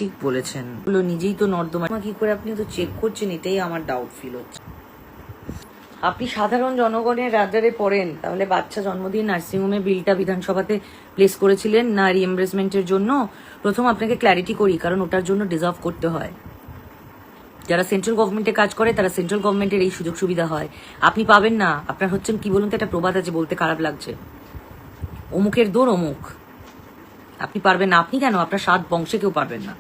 ঠিক বলেছেন, নিজেই তো নর্দমা, কি করে আপনি তো চেক করছেন, এটাই আমার ডাউট ফিল হচ্ছে। আপনি সাধারণ জনগণের রাডারে পড়েন, তাহলে বাচ্চা জন্ম দিয়ে নার্সিংহোমে বিলটা বিধানসভাতে প্লেস করেছিলেন না রিএমবার্সমেন্টের জন্য? প্রথম আপনাকে ক্ল্যারিটি করি, কারণ ওটার জন্য ডিজার্ভ করতে হয়। যারা সেন্ট্রাল গভর্নমেন্টে কাজ করে তারা সেন্ট্রাল গভর্নমেন্টের এই সুযোগ সুবিধা হয়, আপনি পাবেন না। আপনার হচ্ছেন কি বলুন তো, একটা প্রবাদ আছে, বলতে খারাপ লাগছে, অমুকের দোর অমুক। আপনি পারবেন না। আপনি কেন, আপনার 7 বংশে কেউ পারবেন না,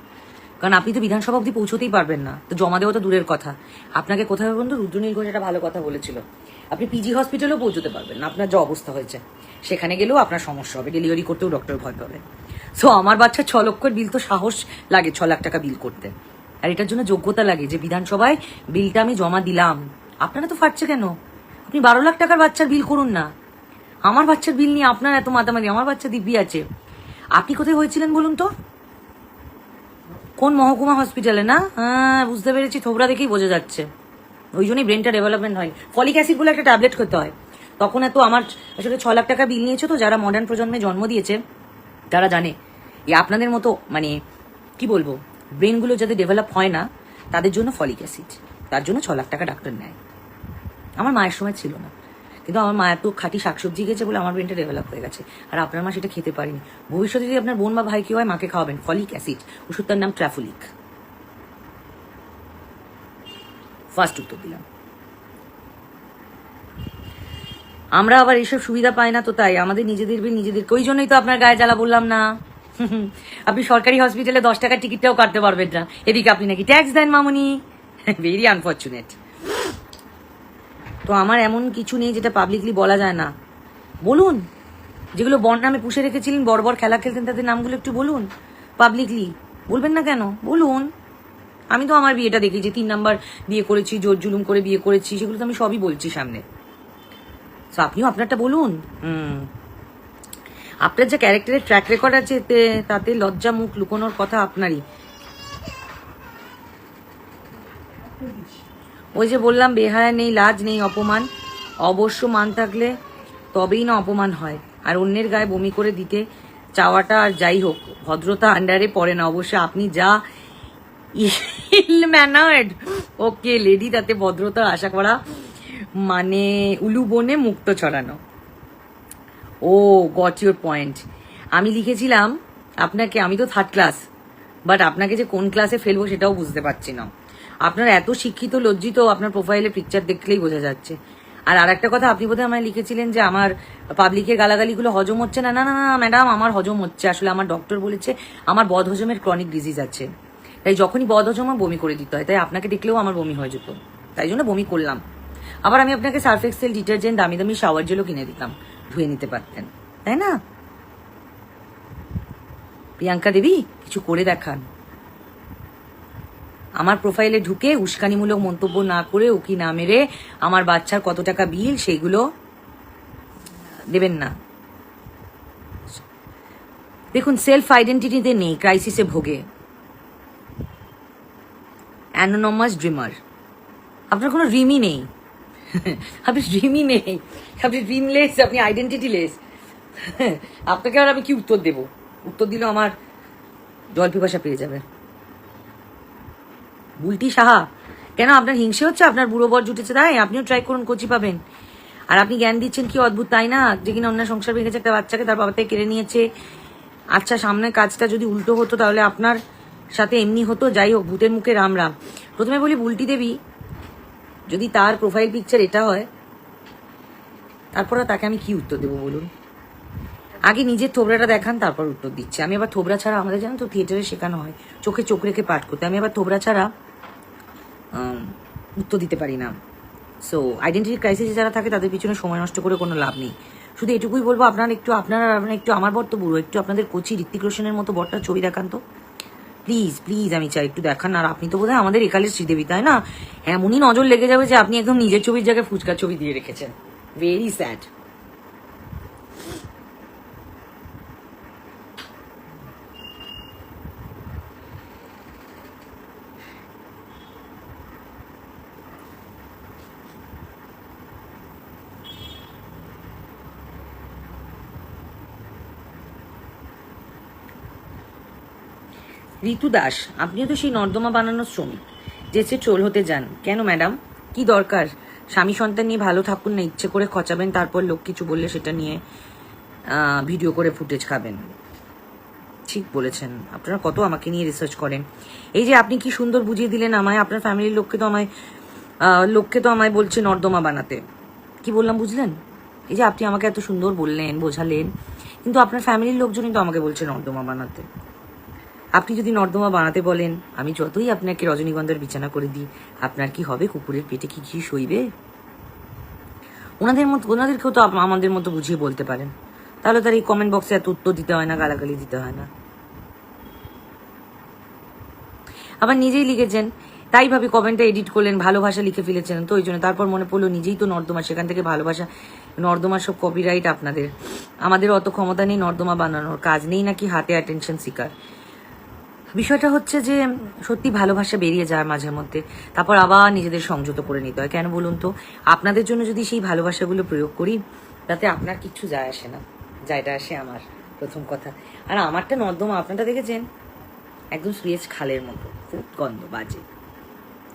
কারণ আপনি তো বিধানসভা অব্দি পৌঁছতেই পারবেন না, তো জমা দেওয়া তো দূরের কথা। আপনাকে কোথায় বন্ধু রুদ্রনীল ঘোষ একটা ভালো কথা বলেছিল, আপনি পিজি হসপিটালেও পৌঁছতে পারবেন না, আপনার যে অবস্থা হয়েছে সেখানে গেলেও আপনার সমস্যা হবে, ডেলিভারি করতেও ডক্টর ভয় পাবে। সো আমার বাচ্চা 6 লক্ষের বিল তো সাহস লাগে 6 লাখ টাকা বিল করতে, আর এটার জন্য যোগ্যতা লাগে যে বিধানসভায় বিলটা আমি জমা দিলাম। আপনারা তো ফাটছে কেন? আপনি 12 লাখ টাকার বাচ্চার বিল করুন না। আমার বাচ্চার বিল নিয়ে আপনার এত মাতামাতি, আমার বাচ্চা দিব্যি আছে। আপনি কোথায় হয়েছিলেন বলুন তো? কোন মহকুমা হসপিটালে? না, বুঝতে পেরেছি, থোবরা দেখেই বোঝা যাচ্ছে, ওই জন্যই ব্রেনটা ডেভেলপমেন্ট হয়। ফলিক অ্যাসিড বলে একটা ট্যাবলেট খেতে হয়। তখন এত আমার আসলে 6 লাখ টাকা বিল নিয়েছে, তো যারা মডার্ন প্রজন্মে জন্ম দিয়েছে তারা জানে এই আপনাদের মতো মানে কি বলবো, ব্রেনগুলো যাতে ডেভেলপ হয় না তাদের জন্য ফলিক অ্যাসিড, তার জন্য 6 লাখ টাকা ডাক্তার নেয়। আমার মায়ের সময় ছিল না, কিন্তু আমার মা এত খাঁটি শাকসবজি খেয়েছে বলে আমার ব্রেনটা ডেভেলপ হয়ে গেছে, আর আপনার মা সেটা খেতে পারেনি। ভবিষ্যতে যদি আপনার বোন বা ভাই কি হয়, মাকে খাওয়াবেন ফলিক অ্যাসিড, ওষুধটার নাম ট্রাফুলিক। ফার্স্ট উত্তর দিলাম। আমরা আবার এইসব সুবিধা পাই না, তো তাই আমাদের নিজেদের বিল নিজেদেরকে, ওই জন্যই তো আপনার গায়ে জ্বালা বললাম না। আপনি সরকারি হসপিটালে 10 টাকার টিকিটটাও কাটতে পারবেন না, এদিকে আপনি নাকি ট্যাক্স দেন মামুনি। Very unfortunate. তো আমার এমন কিছু নেই যেটা পাবলিকলি বলা যায় না। বলুন, যেগুলো বর নামে পুষে রেখেছিলেন, বড় বড় খেলা খেলতেন, তাদের নামগুলো একটু বলুন পাবলিকলি। বলবেন না কেন? বলুন। আমি তো আমার বিয়েটা দেখি যে 3 নাম্বার বিয়ে করেছি, জোর জুলুম করে বিয়ে করেছি, সেগুলো তো আমি সবই বলছি সামনে। তো আপনিও আপনারটা বলুন। আপনার যে ক্যারেক্টারের ট্র্যাক রেকর্ড আছে তাতে লজ্জা মুখ লুকোনোর কথা আপনারই। ওই যে বললাম, বেহায়া নেই, লাজ নেই, অপমান। অবশ্য মান থাকলে তবেই না অপমান হয়। আর অন্যের গায়ে বমি করে দিতে চাওয়াটা আর যাই হোক, ভদ্রতা আন্ডারে পড়ে না। অবশ্য আপনি যা ইল ম্যানার্ড, ওকে লেডি, তাতে ভদ্রতা আশা করা মানে উলু বনে মুক্ত ছড়ানো। ও গট ইউর পয়েন্ট। আমি লিখেছিলাম আপনাকে, আমি তো 3rd ক্লাস, বাট আপনাকে যে কোন ক্লাসে ফেলবো সেটাও বুঝতে পারছি না। আপনার এত শিক্ষিত লজ্জিত, আপনার প্রোফাইলে পিকচার দেখলেই বোঝা যাচ্ছে। আর আরেকটা কথা, আপনি বোধহয় আমায় লিখেছিলেন যে আমার পাবলিকের গালাগালিগুলো হজম হচ্ছে না। না না না ম্যাডাম, আমার হজম হচ্ছে। আসলে আমার ডক্টর বলেছে আমার বদ হজমের ক্রনিক ডিজিজ আছে, তাই যখনই বদ হজম বমি করে দিতে হয়, তাই আপনাকে দেখলেও আমার বমি হয়ে যেত, তাই জন্য বমি করলাম। আবার আমি আপনাকে সার্ফ এক্সেল ডিটারজেন্ট, দামি দামি শাওয়ার জেলও কিনে দিতাম, ধুয়ে নিতে পারতেন, তাই না? প্রিয়াঙ্কা দেবী, কিছু করে দেখান। আমার প্রোফাইলে ঢুকে উস্কানিমূলক মন্তব্য না করে, উকি না মেরে আমার বাচ্চার কত টাকা বিল সেইগুলো দেবেন না। দেখুন, সেলফ আইডেন্টিটিতে নেই, ক্রাইসিসে ভোগে। অ্যানোনমাস ড্রিমার। আপনার কোনো ড্রিমই নেই। আপনি ড্রিমই নেই, আপনি ড্রিমলেস, আপনি আইডেন্টিটিলেস। আপনাকে আর আমি কি উত্তর দেব? উত্তর দিলেও আমার জল পিপাসা পেয়ে যাবে। বুলটি সাহা, কেন আপনার হিংসে হচ্ছে? আপনার বুড়ো বর জুটেছে তাই? আপনিও ট্রাই করুন, কচি পাবেন। আর আপনি জ্ঞান দিচ্ছেন কি অদ্ভুত, তাই না? যে কিনা অন্য সংসার ভেঙেছে, একটা বাচ্চাকে তার বাবা থেকে কেড়ে নিয়েছে। আচ্ছা, সামনের কাজটা যদি উল্টো হতো তাহলে আপনার সাথে এমনি হতো। যাই হোক, ভূতের মুখে রাম রাম। প্রথমে বলি, বুলটি দেবী যদি তার প্রোফাইল পিকচার এটা হয়, তারপর তাকে আমি কি উত্তর দেবো বলুন? আগে নিজের থোবরাটা দেখান, তারপর উত্তর দিচ্ছি। আমি আবার থোবরা ছাড়া, আমাদের জানেন তো থিয়েটারে শেখানো হয় চোখে চোখ রেখে পাঠ করতে, আমি আবার থোবরা ছাড়া উত্তর দিতে পারি না। সো আইডেন্টিটি ক্রাইসিসে যারা থাকে তাদের পিছনে সময় নষ্ট করে কোনো লাভ নেই। শুধু এটুকুই বলবো, আপনারা একটু আমার বর তো বুড়ো, একটু আপনাদের কোচি ঋত্বিক রোশনের মতো বরটার ছবি দেখান তো প্লিজ প্লিজ, আমি চাই একটু দেখান। আর আপনি তো বোধহয় আমাদের একালের শ্রীদেবী, তাই না? এমনই নজর লেগে যাবে যে আপনি একদম নিজের ছবির জায়গায় ফুচকার ছবি দিয়ে রেখেছেন। Very sad. ঋতু দাস, আপনিও তো সেই নর্দমা বানানোর শ্রমিক, যেচে ট্রোল হতে যান কেন ম্যাডাম? কি দরকার? স্বামী সন্তান নিয়ে ভালো থাকুন না, ইচ্ছে করে খচাবেন, তারপর লোক কিছু বললে সেটা নিয়ে ভিডিও করে ফুটেজ খাবেন। ঠিক বলেছেন, আপনারা কত আমাকে নিয়ে রিসার্চ করেন। এই যে আপনি কি সুন্দর বুঝিয়ে দিলেন আমায়, আপনার ফ্যামিলির লোককে তো আমায় বলছে নর্দমা বানাতে। কি বললাম বুঝলেন? এই যে আপনি আমাকে এত সুন্দর বললেন, বোঝালেন, কিন্তু আপনার ফ্যামিলির লোকজনই তো আমাকে বলছে নর্দমা বানাতে। আপনি যদি নর্দমা বানাতে বলেন, আমি যতই আপনাকে রজনীগন্ধার বিছানা করে দিই, আপনার কি হবে? কুকুরের পেটে কি ঘি সইবে? ওনাদেরকেও তো আমাদের মতো বুঝিয়ে বলতে পারেন, তাহলে তার এই কমেন্ট বক্সে এত উত্তর দিতে হয় না, গালাগালি দিতে হয় না। আবার নিজেই লিখেছেন, তাই ভাবে কমেন্টটা এডিট করলেন, ভালোবাসা লিখে ফেলেছেন তো ওই জন্য। তারপর মনে পড়লো নিজেই তো নর্দমা, সেখান থেকে ভালোবাসা। নর্দমা সব কপিরাইট আপনাদের, আমাদের অত ক্ষমতা নেই নর্দমা বানানোর, কাজ নেই নাকি হাতে অ্যাটেনশন শিকার। বিষয়টা হচ্ছে যে সত্যি ভালোবাসা বেরিয়ে যায় মাঝে মধ্যে, তারপর আবার নিজেদের সংযত করে নিতে হয়। কেন বলুন তো? আপনাদের জন্য যদি সেই ভালোবাসাগুলো প্রয়োগ করি, তাতে আপনার কিচ্ছু যায় আসে না, যায়টা আসে আমার, প্রথম কথা। আর আমারটা নর্দমা, আপনারা দেখেছেন, একদম সুয়েজ খালের মতো, খুব গন্ধ বাজে।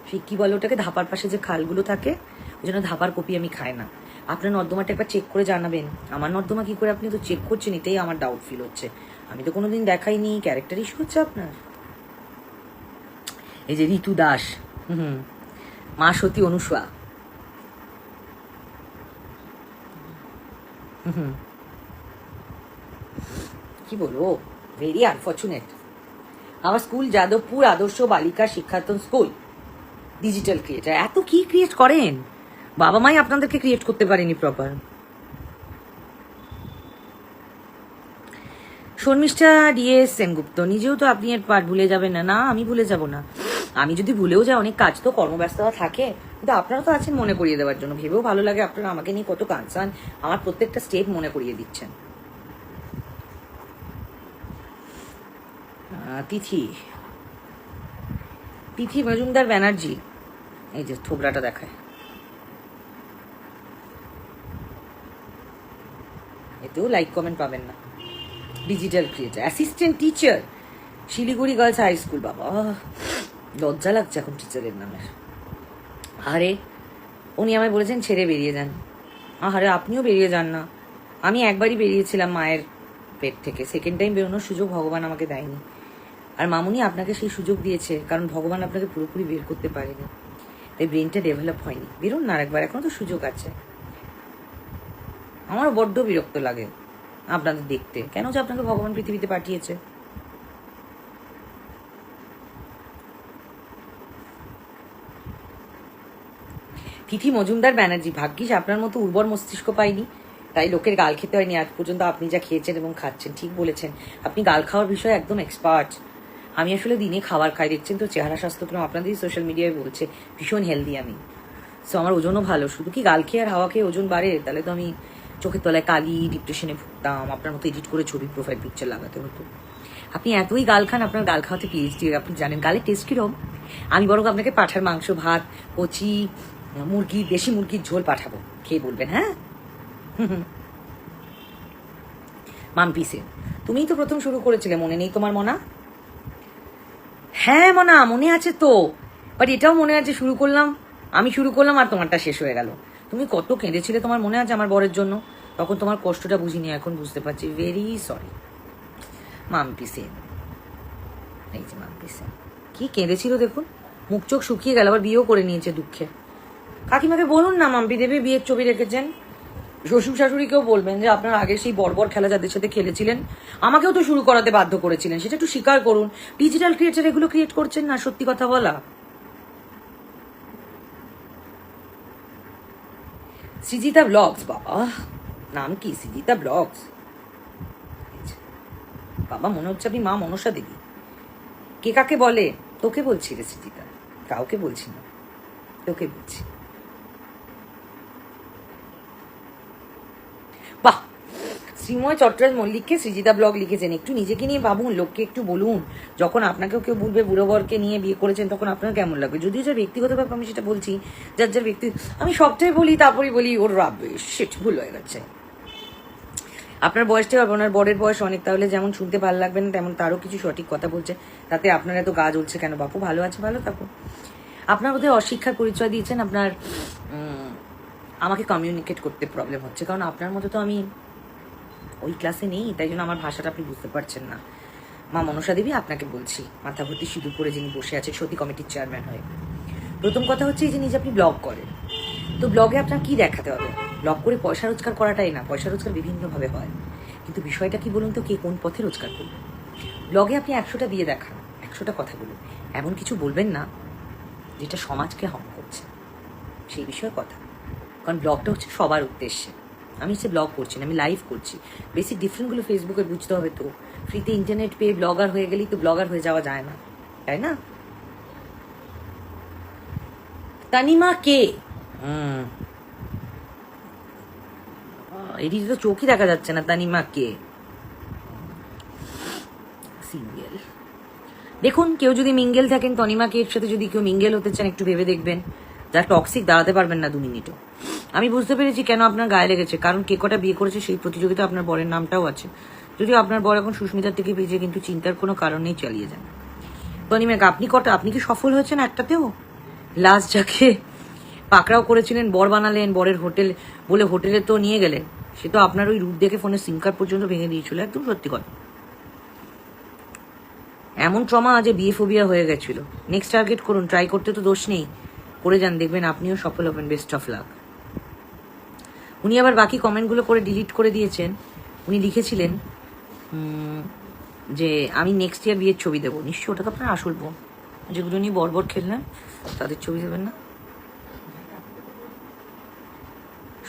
সে কি বলে ওটাকে, ধাপার পাশে যে খালগুলো থাকে, ওই জন্য ধাপার কপি আমি খাই না। আপনার নর্দমাটা একবার চেক করে জানাবেন। আমার নর্দমা কি করে আপনি তো চেক করছেন, এটাই আমার ডাউট ফিল হচ্ছে। আমি তো কোনোদিন দেখাইনি, ক্যারেক্টার ইস্যু হচ্ছে আপনার। এই যে ঋতু দাস, মা সতী অনুসূয়া, কি বলবো, ভেরি আনফর্চুনেট। আমার স্কুল যাদবপুর আদর্শ বালিকা শিক্ষায়তন স্কুল, ডিজিটাল ক্রিয়েটার। এত কি ক্রিয়েট করেন? বাবা মাই আপনাদেরকে ক্রিয়েট করতে পারেনি প্রপার। শর্মিষ্ঠা ডিএস সেনগুপ্ত, নিজেও তো আপনি এর পার্ট ভুলে যাবেন না। না, আমি ভুলে যাব না। আমি যদি ভুলেও যাই, অনেক কাজ তো, কর্মব্যস্ততা থাকে, কিন্তু আপনারা তো আছেন মনে করিয়ে দেওয়ার জন্য। ভেবেও ভালো লাগে, আপনারা আমাকে নিয়ে কত কনসার্ন, আমার প্রত্যেকটা স্টেপ মনে করিয়ে দিচ্ছেন। তিথি মজুমদার ব্যানার্জি, এই যে থোবরাটা দেখায়, এতেও লাইক কমেন্ট পাবেন না। Digital creator, assistant teacher, Siliguri girls high school. বাবা, লজ্জা লাগছে এখন টিচারের নামে। আরে উনি আমায় বলেছেন ছেড়ে বেরিয়ে যান। আরে আপনিও বেরিয়ে যান না। আমি একবারই বেরিয়েছিলাম মায়ের পেট থেকে, সেকেন্ড টাইম বেরোনোর সুযোগ ভগবান আমাকে দেয়নি। আর মামুনি আপনাকে সেই সুযোগ দিয়েছে, কারণ ভগবান আপনাকে পুরোপুরি বের করতে পারেনি, তাই ব্রেনটা ডেভেলপ হয়নি। বেরোন না আরেকবার, এখনো তো সুযোগ আছে। আমারও বড্ড বিরক্ত লাগে আপনাদের দেখতে, কেন যে আপনাকে ভগবান পৃথিবীতে পাঠিয়েছে। তিথি মজুমদার ব্যানার্জি, ভাগ্যিস আপনার মতো উর্বর মস্তিষ্ক পাইনি, তাই লোকের গাল খেতে হয়নি আজ পর্যন্ত। আপনি যা খেয়েছেন এবং খাচ্ছেন, ঠিক বলেছেন, আপনি গাল খাওয়ার বিষয়ে একদম এক্সপার্ট। আমি আসলে দিনে খাবার খাই, দেখছেন তো চেহারা স্বাস্থ্যক্রম আপনাদেরই সোশ্যাল মিডিয়ায় বলছে, ভীষণ হেলদি আমি। সো আমার ওজনও ভালো, শুধু কি গাল খেয়ে আর হাওয়া খেয়ে ওজন বাড়ে? তাহলে তো আমি চোখের তলায় কালি, ডিপ্রেশনে ভুগতাম, আপনার মতো এডিট করে ছবি প্রোফাইল পিকচার লাগাতে হতো। আপনি এতই গাল খান, আপনার গাল খাওয়াতে পিএইচডি, আপনি জানেন গালের টেস্ট কিরকম। আমি বরং আপনাকে পাঠার মাংস, ভাত, কচি মুরগির, দেশি মুরগির ঝোল পাঠাবো, খেয়ে বলবেন। হ্যাঁ, মাম্পি সেন, তুমিই তো প্রথম শুরু করেছিলে, মনে নেই তোমার মনা? হ্যাঁ মনা, মনে আছে তো, বাট এটাও মনে আছে আমি শুরু করলাম আর তোমারটা শেষ হয়ে গেল। তুমি কত কেঁদেছিলে, তোমার মনে আছে আমার বরের জন্য? তখন তোমার কষ্টটা বুঝিনি, এখন বুঝতে পারছি। Very sorry. মাম্পি সেন, এই যে মাম্পি সেন, কি কেঁদেছিল দেখুন, মুখ চোখ শুকিয়ে গেল, আবার বিয়েও করে নিয়েছে দুঃখে। কাকিমাকে বলুন না, মাম্পি দেবী বিয়ের ছবি রেখেছেন। শ্বশুর শাশুড়িকেও বলবেন যে আপনার আগে সেই বর্বর খেলা যাদের সাথে খেলেছিলেন, আমাকেও তো শুরু করাতে বাধ্য করেছিলেন, সেটা একটু স্বীকার করুন। ডিজিটাল ক্রিয়েটার এগুলো ক্রিয়েট করছেন না, সত্যি কথা বলা। সৃজিতা ব্লগস, বাবা নাম কি সৃজিতা ব্লগস? বাবা মনে হচ্ছে আপনি মা মনসা দেবী। কে কাকে বলে? তোকে বলছি রে সৃজিতা, কাউকে বলছি না, তোকে বলছি। বাহ, শ্রীময় চট্টরাজ মল্লিককে সৃজিতা ব্লগ লিখেছেন। একটু নিজেকে নিয়ে ভাবুন, লোককে একটু বলুন। যখন আপনাকেও কেউ বলবে বুড়ো বরকে নিয়ে বিয়ে করেছেন, তখন আপনার কেমন লাগবে? যদিও যার ব্যক্তিগত ব্যাপার, আমি সেটা বলছি, যার ব্যক্তি, আমি সবটাই বলি, তারপরে বলি ওর রাব্বে শিট, ভুল হয়ে গেছে। আপনার বয়সটাই হবে, ওনার বরের বয়স অনেক, তাহলে যেমন শুনতে ভালো লাগবে না তেমন তারও কিছু সঠিক কথা বলছে, তাতে আপনার এত গা জ্বলছে কেন? বাপু ভালো আছে, ভালো থাকো। আপনার বোধহয় অশিক্ষার পরিচয় দিয়েছেন, আপনার আমাকে কমিউনিকেট করতে প্রবলেম হচ্ছে, কারণ আপনার মতো তো আমি ওই ক্লাসে নেই, তাই জন্য আমার ভাষাটা আপনি বুঝতে পারছেন না। মা মনসা দেবী আপনাকে বলছি, মাথা ভর্তি সিঁদুর করে যিনি বসে আছেন সতী কমিটির চেয়ারম্যান হয়ে, প্রথম কথা হচ্ছে এই যে নিজে আপনি ব্লগ করেন, তো ব্লগে আপনার কি দেখাতে হবে? ব্লগ করে পয়সা রোজগার করাটাই না, পয়সা রোজগার বিভিন্নভাবে হয়, কিন্তু বিষয়টা কি বলুন তো, কে কোন পথে রোজগার করবে? ব্লগে আপনি 100টা দিয়ে দেখান, 100টা কথা বলুন, এমন কিছু বলবেন না যেটা সমাজকে হার্ম করছে, সেই বিষয়ে কথা। কারণ ব্লগটা হচ্ছে সবার উদ্দেশ্যে, আমি হচ্ছে ব্লগ করছি না, আমি লাইভ করছি। বেসিক ডিফারেন্টগুলো ফেসবুকে বুঝতে হবে তো, ফ্রিতে ইন্টারনেট পেয়ে ব্লগার হয়ে গেলেই তো ব্লগার হয়ে যাওয়া যায় না, তাই না? তানিমা কে? এটি তো চোখই দেখা যাচ্ছে না, তানিমা কে? সিঙ্গেল। দেখুন, কেউ যদি মিঙ্গেল থাকেন, তনিমা কে এর সাথে যদি কেউ মিঙ্গেল হতে চান একটু ভেবে দেখবেন, যা টক্সিক দাঁড়াতে পারবেন না 2 মিনিটও। আমি বুঝতে পেরেছি কেন আপনার গায়ে লেগেছে, কারণ কে কটা বিয়ে করেছে সেই প্রতিযোগিতা আপনার বরের নামটাও আছে, যদিও আপনার বর এখন সুস্মিতার থেকে বেঁচে, কিন্তু চিন্তার কোনো কারণ নেই, চালিয়ে যান। তনিমা, আপনি কি সফল হয়েছেন একটাতেও? লাস্ট যাকে পাকড়াও করেছিলেন, বর বানালেন, বরের হোটেল বলে হোটেলে তো নিয়ে গেলেন, সে তো আপনার ওই রূপ দেখে ফোনের সিম কার্ড পর্যন্ত ভেঙে দিয়েছিল, একদম সত্যি কথা। এমন ট্রমা যে বিয়ে ফোবিয়া হয়ে গেছিল। নেক্সট টার্গেট করুন, ট্রাই করতে তো দোষ নেই, করে যান, দেখবেন আপনিও সফল হবেন। Best of luck. উনি আবার বাকি কমেন্টগুলো করে ডিলিট করে দিয়েছেন। উনি লিখেছিলেন যে আমি নেক্সট ইয়ার বিয়ের ছবি দেবো। নিশ্চয়ই ওটা তো আপনার আসল বোন, যেগুলো নিয়ে বর্বর খেললেন, তাদের ছবি দেবেন না?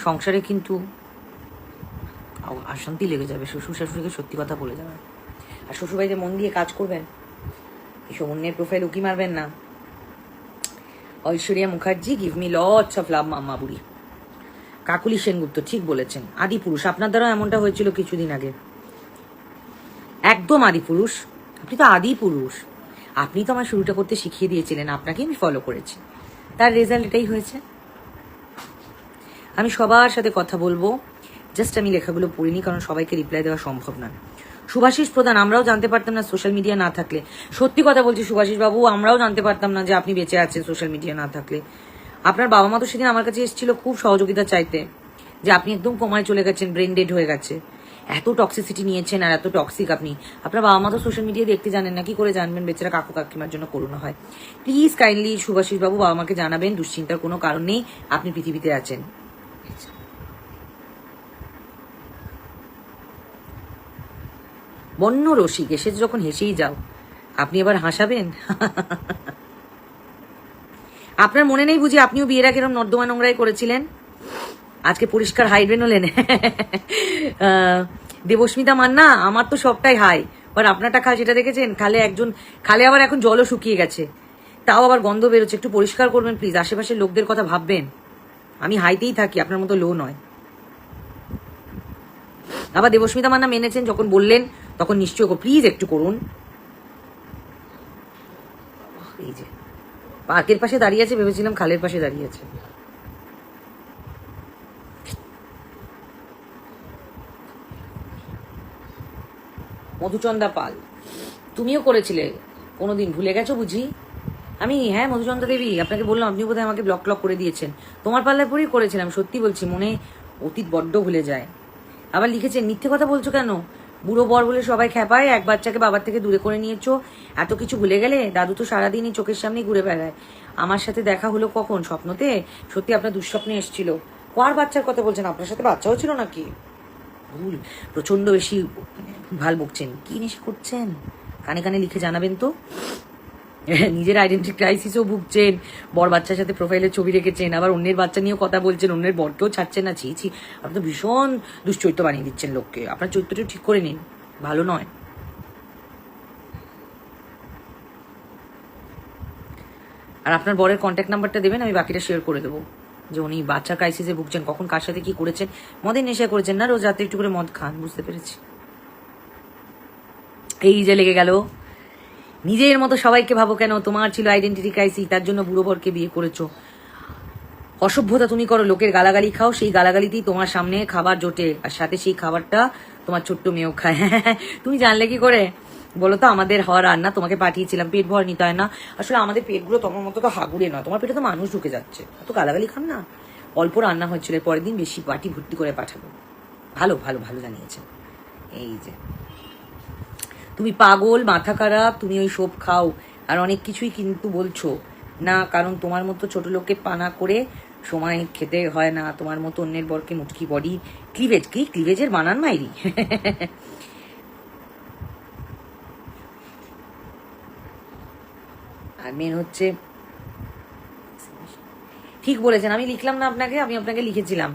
সংসারে কিন্তু অশান্তি লেগে যাবে, শ্বশুর শাশুড়িকে সত্যি কথা বলে যাবেন, আর শ্বশুরবাড়িতে মন দিয়ে কাজ করবেন, এসব অন্যের প্রোফাইল উকি মারবেন না। Aishwarya Mukherjee, give me lots of love মাম্মা বুড়ি। কাকুলি সেনগুপ্ত ঠিক বলেছেন, আদি পুরুষ। আপনার দ্বারা এমনটা হয়েছিল কিছুদিন আগে, একদম আদি পুরুষ। আপনি তো আদি পুরুষ, আপনি তো আমার শুরুটা করতে শিখিয়ে দিয়েছিলেন, আপনাকে আমি ফলো করেছি, তার রেজাল্ট এটাই হয়েছে। আমি সবার সাথে কথা বলবো, জাস্ট আমি লেখাগুলো পড়িনি, কারণ সবাইকে রিপ্লাই দেওয়া সম্ভব না। শুভাশিস প্রধান, আমরাও জানতে পারতাম না সোশ্যাল মিডিয়া না থাকলে, সত্যি কথা বলছি শুভাশিস বাবু, আমরাও জানতে পারতাম না যে আপনি বেঁচে আছেন সোশ্যাল মিডিয়া না থাকলে। আপনার বাবা মা তো সেদিন আমার কাছে এসেছিল খুব সহযোগিতা চাইতে, যে আপনি একদম কোমায় চলে গেছেন, ব্রেন ডেড হয়ে গেছে, এত টক্সিসিটি নিয়েছেন আর এত টক্সিক আপনি। আপনার বাবা মা তো সোশ্যাল মিডিয়া দেখতে জানেন না, কি করে জানবেন? বেচারা কাকু কাকিমার জন্য করুণা হয়। প্লিজ কাইন্ডলি শুভাশিস বাবু বাবা মাকে জানাবেন, দুশ্চিন্তার কোনো কারণ নেই, আপনি পৃথিবীতে আছেন। বন্য রসিক এসে যখন হেসেই যাও, আপনি এবার হাসাবেন? আপনার মনে নেই বুঝি আপনিও বিয়ের আগে এরকম নর্দমা নোংরাই করেছিলেন? আজকে পরিষ্কার হাইড্রেন হলেন। দেবস্মিতা মান্না, আমার তো সবটাই হাই, বাট আপনারটা খাল সেটা দেখেছেন? খালে আবার এখন জলও শুকিয়ে গেছে, তাও আবার গন্ধ বেরোচ্ছে। একটু পরিষ্কার করবেন প্লিজ, আশেপাশের লোকদের কথা ভাববেন। আমি হাইতেই থাকি, আপনার মতো লো নয়। আবার দেবস্মিতা মান্না মেনেছেন যখন বললেন, তখন নিশ্চয় প্লিজ একটু করুন। এই যে পার্কের পাশে দাঁড়িয়ে আছে, ভেবেছিলাম খালের পাশে দাঁড়িয়ে আছে। মধুচন্দা পাল, তুমিও করেছিলে কোনোদিন, ভুলে গেছো বুঝি? হ্যাঁ মধুচন্দ্রা দেবী, আপনাকে বললাম, আপনি বোধহয় আমাকে ব্লক করে দিয়েছেন। তোমার পাল্লায় পরেই করেছিলাম, সত্যি বলছি, মনে অতীত বড্ড ভুলে যায়। আবার লিখেছেন, মিথ্যে কথা বলছো কেন? বুড়ো বর বলে সবাই খেপায়, এক বাচ্চাকে বাবার থেকে দূরে করে নিয়েছো, এত কিছু ভুলে গেলে? দাদু তো সারাদিনই চোখের সামনেই ঘুরে বেড়ায়। আমার সাথে দেখা হলো কখন? স্বপ্নতে? সত্যি আপনার দুঃস্বপ্নে এসেছিল? কার বাচ্চার কথা বলছেন? আপনার সাথে বাচ্চাও ছিল নাকি? ভুল, প্রচন্ড বেশি ভাল বকছেন। কি নেশা করছেন? কানে কানে লিখে জানাবেন তো। নিজের আইডেন্টি ক্রাইসিসও ভুগছেন, বর বাচ্চার সাথে প্রোফাইলের ছবি রেখেছেন, আবার অন্যের বাচ্চা নিয়েও কথা বলছেন, অন্যের বরকেও ছাড়ছেন না। ছি, আপনি তো ভীষণ দুশ্চরিত্র বানিয়ে দিচ্ছেন লোককে। আপনার চরিত্রটা ঠিক করে নিন, ভালো নয়। আর আপনার বরের কন্ট্যাক্ট নাম্বারটা দেবেন, আমি বাকিটা শেয়ার করে দেবো, যে উনি বাচ্চা ক্রাইসিসে ভুগছেন, কখন কার সাথে কি করেছেন। মদের নেশা করেছেন না? রোজ রাতে একটু করে মদ খান, বুঝতে পেরেছি। এই যে লেগে গেল, নিজের মতো সবাইকে ভাবো কেন? তোমার ছিল আইডেন্টিটি ক্রাইসিস, তার জন্য বুড়ো বরকে বিয়ে করেছো। অসভ্যতা তুমি করো, লোকের গালাগালি খাও, সেই গালাগালিতেই তোমার সামনে খাবার জোটে, আর সাথে সেই খাবারটা তোমার ছোট্ট মেয়েও খায়। তুমি জানলে কি করে বলো তো? আমাদের হওয়া রান্না তোমাকে পাঠিয়েছিলাম, পেট ভর নিতে হয় না। আসলে আমাদের পেটগুলো তোমার মতো তো হাগুড়ে নয়, তোমার পেটে তো মানুষ ঢুকে যাচ্ছে, তো গালাগালি খান না। অল্প রান্না হয়েছিল, পরের দিন বেশি বাটি ভর্তি করে পাঠাবো। ভালো ভালো ভালো জানিয়েছে। এই যে তুমি পাগল, মাথা খারাপ, তুমি ওই সব খাও আর অনেক কিছুই কিন্তু বলছো না, কারণ তোমার মতো ছোট লোককে পানা করে সময় খেতে হয় না, তোমার মতো অন্যের বরকে মুটকি বডি ক্লিভেজ, কি ক্লিভেজের বানান মাইরি। আর মেন হচ্ছে, ঠিক বলেছেন, আমি লিখলাম না আপনাকে, আমি আপনাকে লিখেছিলাম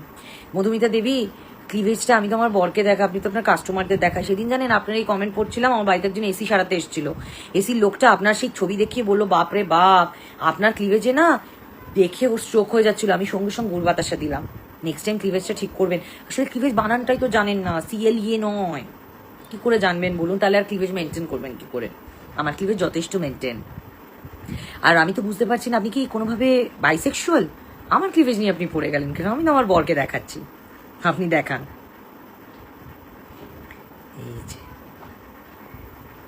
মধুমিতা দেবী, ক্লিভেজটা আমি তো আমার বরকে দেখা, আপনি তো আপনার কাস্টমারদের দেখা। সেদিন জানেন আপনার এই কমেন্ট পড়ছিলাম, আমার বাড়িতে একজন এসি সারাতে এসেছিল, এসির লোকটা আপনার সেই ছবি দেখিয়ে বললো বাপরে বাপ আপনার ক্লিভেজে না, দেখে ওর স্ট্রোক হয়ে যাচ্ছিল। আমি সঙ্গে সঙ্গে গুড় বাতাসা দিলাম, নেক্সট টাইম ক্লিভেজটা ঠিক করবেন। আসলে ক্লিভেজ বানানটাই তো জানেন না, CL ইয়ে নয়, কি করে জানবেন বলুন? তাহলে আর ক্লিভেজ মেনটেন করবেন কি করে? আমার ক্লিভেজ যথেষ্ট মেনটেন। আর আমি তো বুঝতে পারছি না আপনি কি কোনোভাবে বাইসেক্সুয়াল? আমার ক্লিভেজ নিয়ে আপনি পড়ে গেলেন কেন? আমি তো আমার বরকে দেখাচ্ছি, আপনি দেখান। এই যে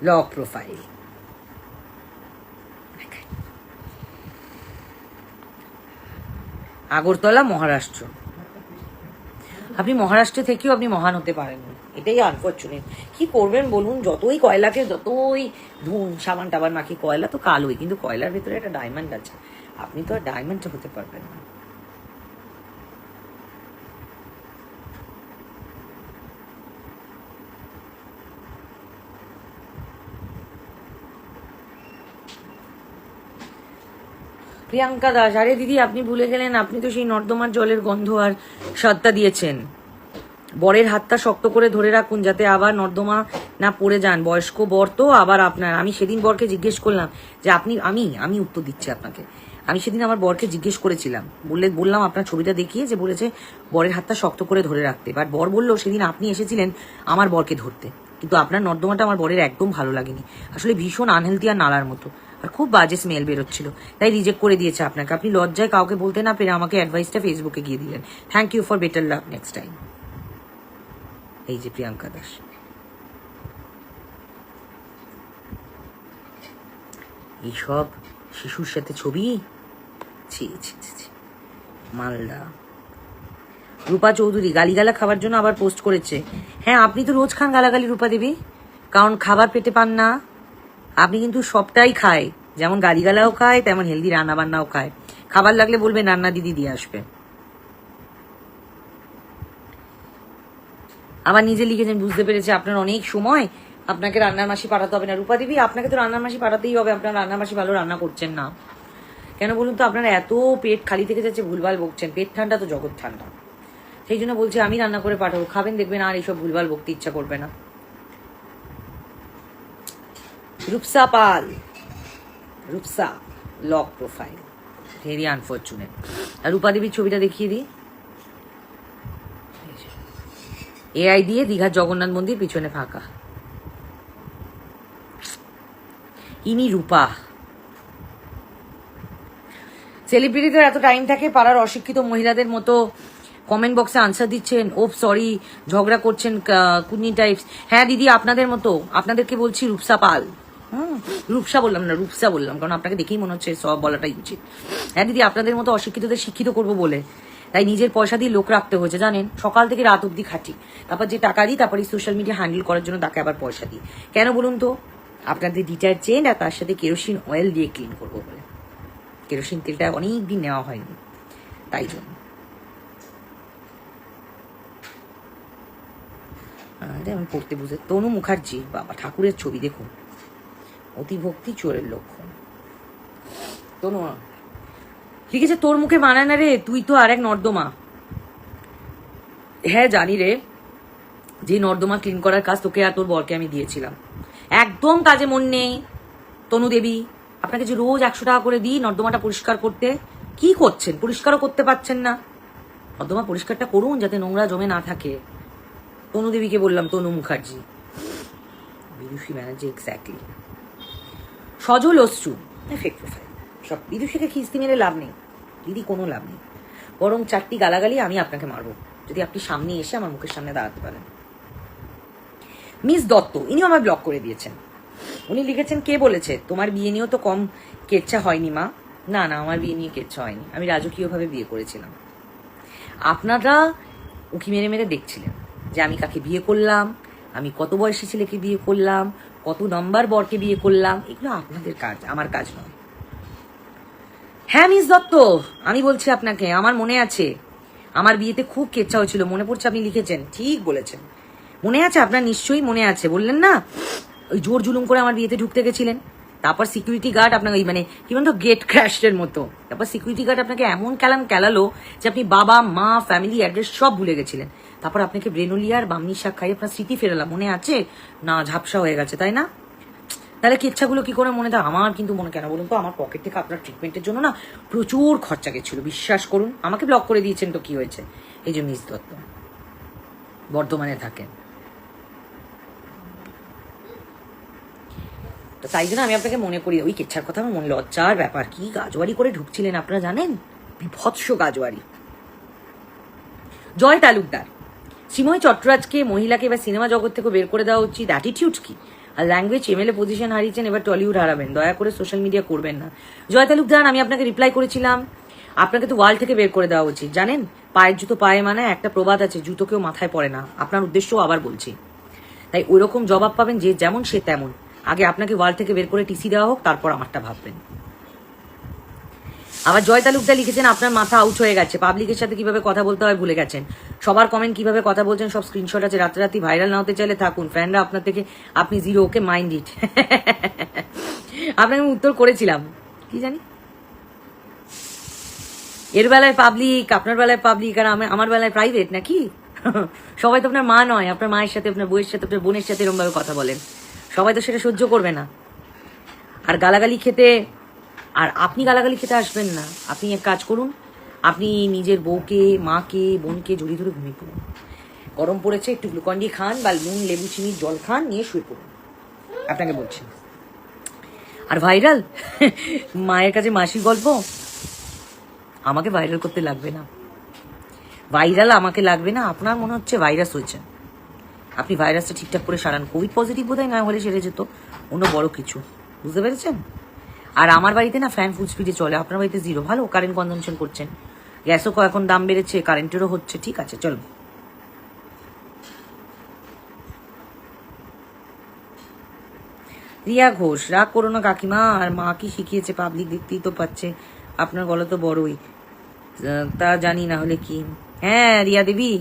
লক প্রোফাইল, আগরতলা, মহারাষ্ট্র। আপনি মহারাষ্ট্র থেকেও আপনি মহান হতে পারেন, এটাই আনফর্চুনেট। কি করবেন বলুন? যতই কয়লাকে যতই ধুন, সাবান টাবান মাখি, কয়লা তো কালোই, কিন্তু কয়লার ভেতরে একটা ডায়মন্ড আছে, আপনি তো আর ডায়মন্ড হতে পারবেন না। প্রিয়াঙ্কা দাস, আরে দিদি আপনি ভুলে গেলেন, আপনি তো সেই নর্দমার জলের গন্ধ আর স্বাদটা দিয়েছেন। বরের হাতটা শক্ত করে ধরে রাখুন যাতে আবার নর্দমা না পড়ে যান, বয়স্ক বর তো আবার আপনার। আমি সেদিন বরকে জিজ্ঞেস করলাম যে আপনি, আমি উত্তর দিচ্ছি আপনাকে, আমি সেদিন আমার বরকে জিজ্ঞেস করেছিলাম, বললাম আপনার ছবিটা দেখিয়ে, যে বলেছে বরের হাতটা শক্ত করে ধরে রাখতে, বাট বর বললো সেদিন আপনি এসেছিলেন আমার বরকে ধরতে, কিন্তু আপনার নর্দমাটা আমার বরের একদম ভালো লাগেনি, আসলে ভীষণ আনহেলদি আর নালার মতো, আর খুব বাজে স্মেল বেরোচ্ছিল, তাই রিজেক্ট করে দিয়েছে আপনাকে। আপনি লজ্জায় কাউকে বলতে না পেরে আমাকে অ্যাডভাইসটা ফেসবুকে গিয়ে দিলেন। Thank you for better love next time. এই যে প্রিয়াঙ্কা দাস, এইসব শিশুর সাথে ছবি, ছি ছি ছি। মালদা রূপা চৌধুরী, গালিগালা খাবার জন্য আবার পোস্ট করেছে। হ্যাঁ, আপনি তো রোজ খান গালাগালি রূপা দেবী, কারণ খাবার পেটে পান না। আপনি কিন্তু সবটাই খায়, যেমন গালিগালাও খায় তেমন হেলদি রান্না বান্নাও খায়। খাবার লাগলে বলবেন রান্না দিদি দিয়ে আসবে। আবার নিজে লিখেছেন, বুঝতে পেরেছে আপনার অনেক সময়, আপনাকে রান্নার মাসি পাঠাতে হবে না। রূপা দেবী, আপনাকে তো রান্নার মাসি পাঠাতেই হবে, আপনার রান্নার মাসি ভালো রান্না করছেন না কেন বলুন তো? আপনার এত পেট খালি থেকে যাচ্ছে, ভুলভাল বকছেন, পেট ঠান্ডা তো জগৎ ঠান্ডা, সেই জন্য বলছি আমি রান্না করে পাঠাবো, খাবেন, দেখবেন আর এইসব ভুলভাল বকতে ইচ্ছা করবে না। Rupsa Pal, Rupsa, lock profile, very unfortunate. আর রূপা দেবীর ছবিটা দেখিয়ে দিই, AI দিয়ে দীঘার জগন্নাথ মন্দির পিছনে ফাঁকা, ইনি রূপা। সেলিব্রিটিদের এত টাইম থাকে পাড়ার অশিক্ষিত মহিলাদের মতো কমেন্ট বক্সে আনসার দিচ্ছেন, ওপ সরি, ঝগড়া করছেন কুন্নি টাইপস। হ্যাঁ দিদি, আপনাদের মতো, আপনাদেরকে বলছি রূপসা পাল। রূপসা বললাম না, রূপসা বললাম, কারণ আপনাকে দেখেই মনে হচ্ছে সব বলাটাই উচিত। হ্যাঁ দিদি, আপনাদের মতো অশিক্ষিতদের শিক্ষিত করব বলে তাই নিজের পয়সা দিয়ে লোক রাখতে হয়েছে, জানেন, সকাল থেকে রাত অব্দি খাটি, তারপর যে টাকা দিই তারপর এই সোশ্যাল মিডিয়া হ্যান্ডেল করার জন্য তাকে আবার পয়সা দিই। কেন বলুন তো? আপনাদের ডিটারজেন্ট আর তার সাথে কেরোসিন অয়েল দিয়ে ক্লিন করবো বলে। কেরোসিন তেলটা অনেক দিন নেওয়া হয়নি, তাই জন্য। আমি পড়তে বুঝে, তনু মুখার্জি, বাবা ঠাকুরের ছবি দেখুন, অতিভক্তি চোরের লক্ষণ। তনু লিখেছে, তোর মুখে মানায় না রে, তুই তো আরেক নর্দমা। হ্যাঁ জানি রে, যে নর্দমা ক্লিন করার কাজ তোকে আর তোর বরকে আমি দিয়েছিলাম, একদম কাজে মন নেই। তনু দেবী, আপনাকে যে রোজ 100 টাকা করে দিই নর্দমাটা পরিষ্কার করতে, কি করছেন? পরিষ্কারও করতে পারছেন না। নর্দমা পরিষ্কারটা করুন যাতে নোংরা জমে না থাকে। তনু দেবীকে বললাম, তনু মুখার্জি, বিদুষী ব্যানার্জি, এক্স্যাক্টলি। সজল অশ্রু, ফেক প্রোফাইল। সব বিদুষীকে খিস্তি মেরে লাভ নেই দিদি, কোনো লাভ নেই, বরং 4টি গালাগালি আমি আপনাকে মারবো যদি আপনি সামনে এসে আমার মুখের সামনে দাঁড়াতে পারেন। মিস দত্ত, ইনিও আমায় ব্লক করে দিয়েছেন। উনি লিখেছেন, কে বলেছে তোমার বিয়ে নিয়েও তো কম কেচ্ছা হয়নি মা। না না, আমার বিয়ে নিয়ে কেচ্ছা হয়নি, আমি রাজকীয়ভাবে বিয়ে করেছিলাম। আপনারা উঁকি মেরে মেরে দেখছিলেন যে আমি কাকে বিয়ে করলাম, আমি কত বয়সী ছেলেকে বিয়ে করলাম, কত নম্বর বরকে বিয়ে করলাম, এগুলো আপনাদের কাজ, আমার কাজ নয়। হ্যাঁ মিস দত্ত, আমি বলছি আপনাকে, আমার মনে আছে আমার বিয়েতে খুব কেচ্ছা হয়েছিল, মনে পড়ছে, আপনি লিখেছেন, ঠিক বলেছেন, মনে আছে আপনার, নিশ্চয়ই মনে আছে। বললেন না ওই জোর জুলুম করে আমার বিয়েতে ঢুকতে গেছিলেন, তারপর সিকিউরিটি গার্ড আপনাকে ওই মানে কি বলতো গেট ক্র্যাশের মতো, তারপর সিকিউরিটি গার্ড আপনাকে এমন ক্যালালো যে আপনি বাবা মা ফ্যামিলি অ্যাড্রেস সব ভুলে গেছিলেন। তারপর আপনাকে ব্রেনুলিয়া আর বামনি শাক খাই আপনার স্মৃতি ফেরালাম, মনে আছে না? ঝাপসা হয়ে গেছে তাই না? তাহলে কেচ্ছাগুলো কি করে মনে থাকে? আমার কিন্তু মনে কেন বলুন তো, আমার পকেট থেকে আপনার ট্রিটমেন্টের জন্য না প্রচুর খরচা গেছিল, বিশ্বাস করুন। আমাকে ব্লক করে দিয়েছেন তো কি হয়েছে? এই যে মিস দত্ত বর্ধমানে থাকেন, তো তাই জন্য আমি আপনাকে মনে করি, ওই কেচ্ছার কথা আমার মনে, লজ্জার ব্যাপার, কি গাজওয়ারি করে ঢুকছিলেন আপনারা জানেন, বিভৎস গাজওয়ারি। জয় তালুকদার, শ্রীময় চট্টরাজকে মহিলাকে এবার সিনেমা জগৎ থেকে বের করে দেওয়া উচিত, অ্যাটিটিউড কি? আর ল্যাঙ্গুয়েজ এমএলএ পজিশন হারিয়েছেন, এবার টলিউড হারাবেন, দয়া করে সোশ্যাল মিডিয়া করবেন না। জয় তালুকদার, আমি আপনাকে রিপ্লাই করেছিলাম, আপনাকে তো ওয়ার্ল্ড থেকে বের করে দেওয়া উচিত, জানেন? পায়ের জুতো পায়ে মানে একটা প্রবাদ আছে, জুতো কেউ মাথায় পড়ে না, আপনার উদ্দেশ্যও আবার বলছি। তাই ওইরকম জবাব পাবেন, যে যেমন সে তেমন। আগে আপনাকে ওয়ার্ল্ড থেকে বের করে টিসি দেওয়া হোক, তারপর আমারটা ভাববেন। আবার জয় তালুকদার লিখেছেন, আপনার মাথা আউট হয়ে গেছে, পাবলিকের সাথে কিভাবে কথা বলতে হয় ভুলে গেছেন, সবার কমেন্ট কিভাবে কথা বলছেন সব স্ক্রিনশট আছে, রাতারাতি ভাইরাল না হতে চাইলে থাকুন, ফ্যানরা আপনার থেকে, আপনি জিরো, ওকে মাইন্ড ইট। আপনাকে আমি উত্তর করেছিলাম, কি জানি, এর বেলায় পাবলিক, আপনার বেলায় পাবলিক, আর আমার বেলায় প্রাইভেট নাকি? সবাই তো আপনার মা নয়, আপনার মায়ের সাথে, আপনার বউয়ের সাথে, আপনার বোনের সাথে এরকম ভাবে কথা বলেন, সবাই তো সেটা সহ্য করবে না। আর গালাগালি খেতে, আর আপনি গালাগালি খেতে আসবেন না, আপনি এক কাজ করুন, আপনি নিজের বউকে, মাকে, বোনকে জড়িয়ে ধরে ঘুমিয়ে পড়ুন, গরম পড়েছে একটু গ্লুকন ডি খান বা নুন লেবু চিনির জল খান, নিয়ে শুয়ে পড়ুন, আপনাকে বলছি। আর ভাইরাল, মায়ের কাছে মাসির গল্প, আমাকে ভাইরাল করতে লাগবে না, ভাইরাল আমাকে লাগবে না। আপনার মনে হচ্ছে ভাইরাস হয়েছে, আপনি ভাইরাসটা ঠিকঠাক করে সারান, কোভিড পজিটিভ বোধহয় না হলে সেরে যেত, অন্য বড় কিছু, বুঝতে পেরেছেন? আর আমার বাড়িতে না ফ্যান ফুল স্পিডে চলে, আপনার বাড়িতে জিরো, ভালো কারেন্ট কনজাম্পশন করছেন, গ্যাসও এখন দাম বেড়েছে, কারেন্টেরও হচ্ছে, ঠিক আছে চলো। রিয়া ঘোষ, রাগ করো না কাকিমা, আর মা কি শিখিয়েছে পাবলিক দেখতেই তো পাচ্ছে, আপনার গলা তো বড়ই, তা জানি না হলে কি। হ্যাঁ রিয়া দেবী,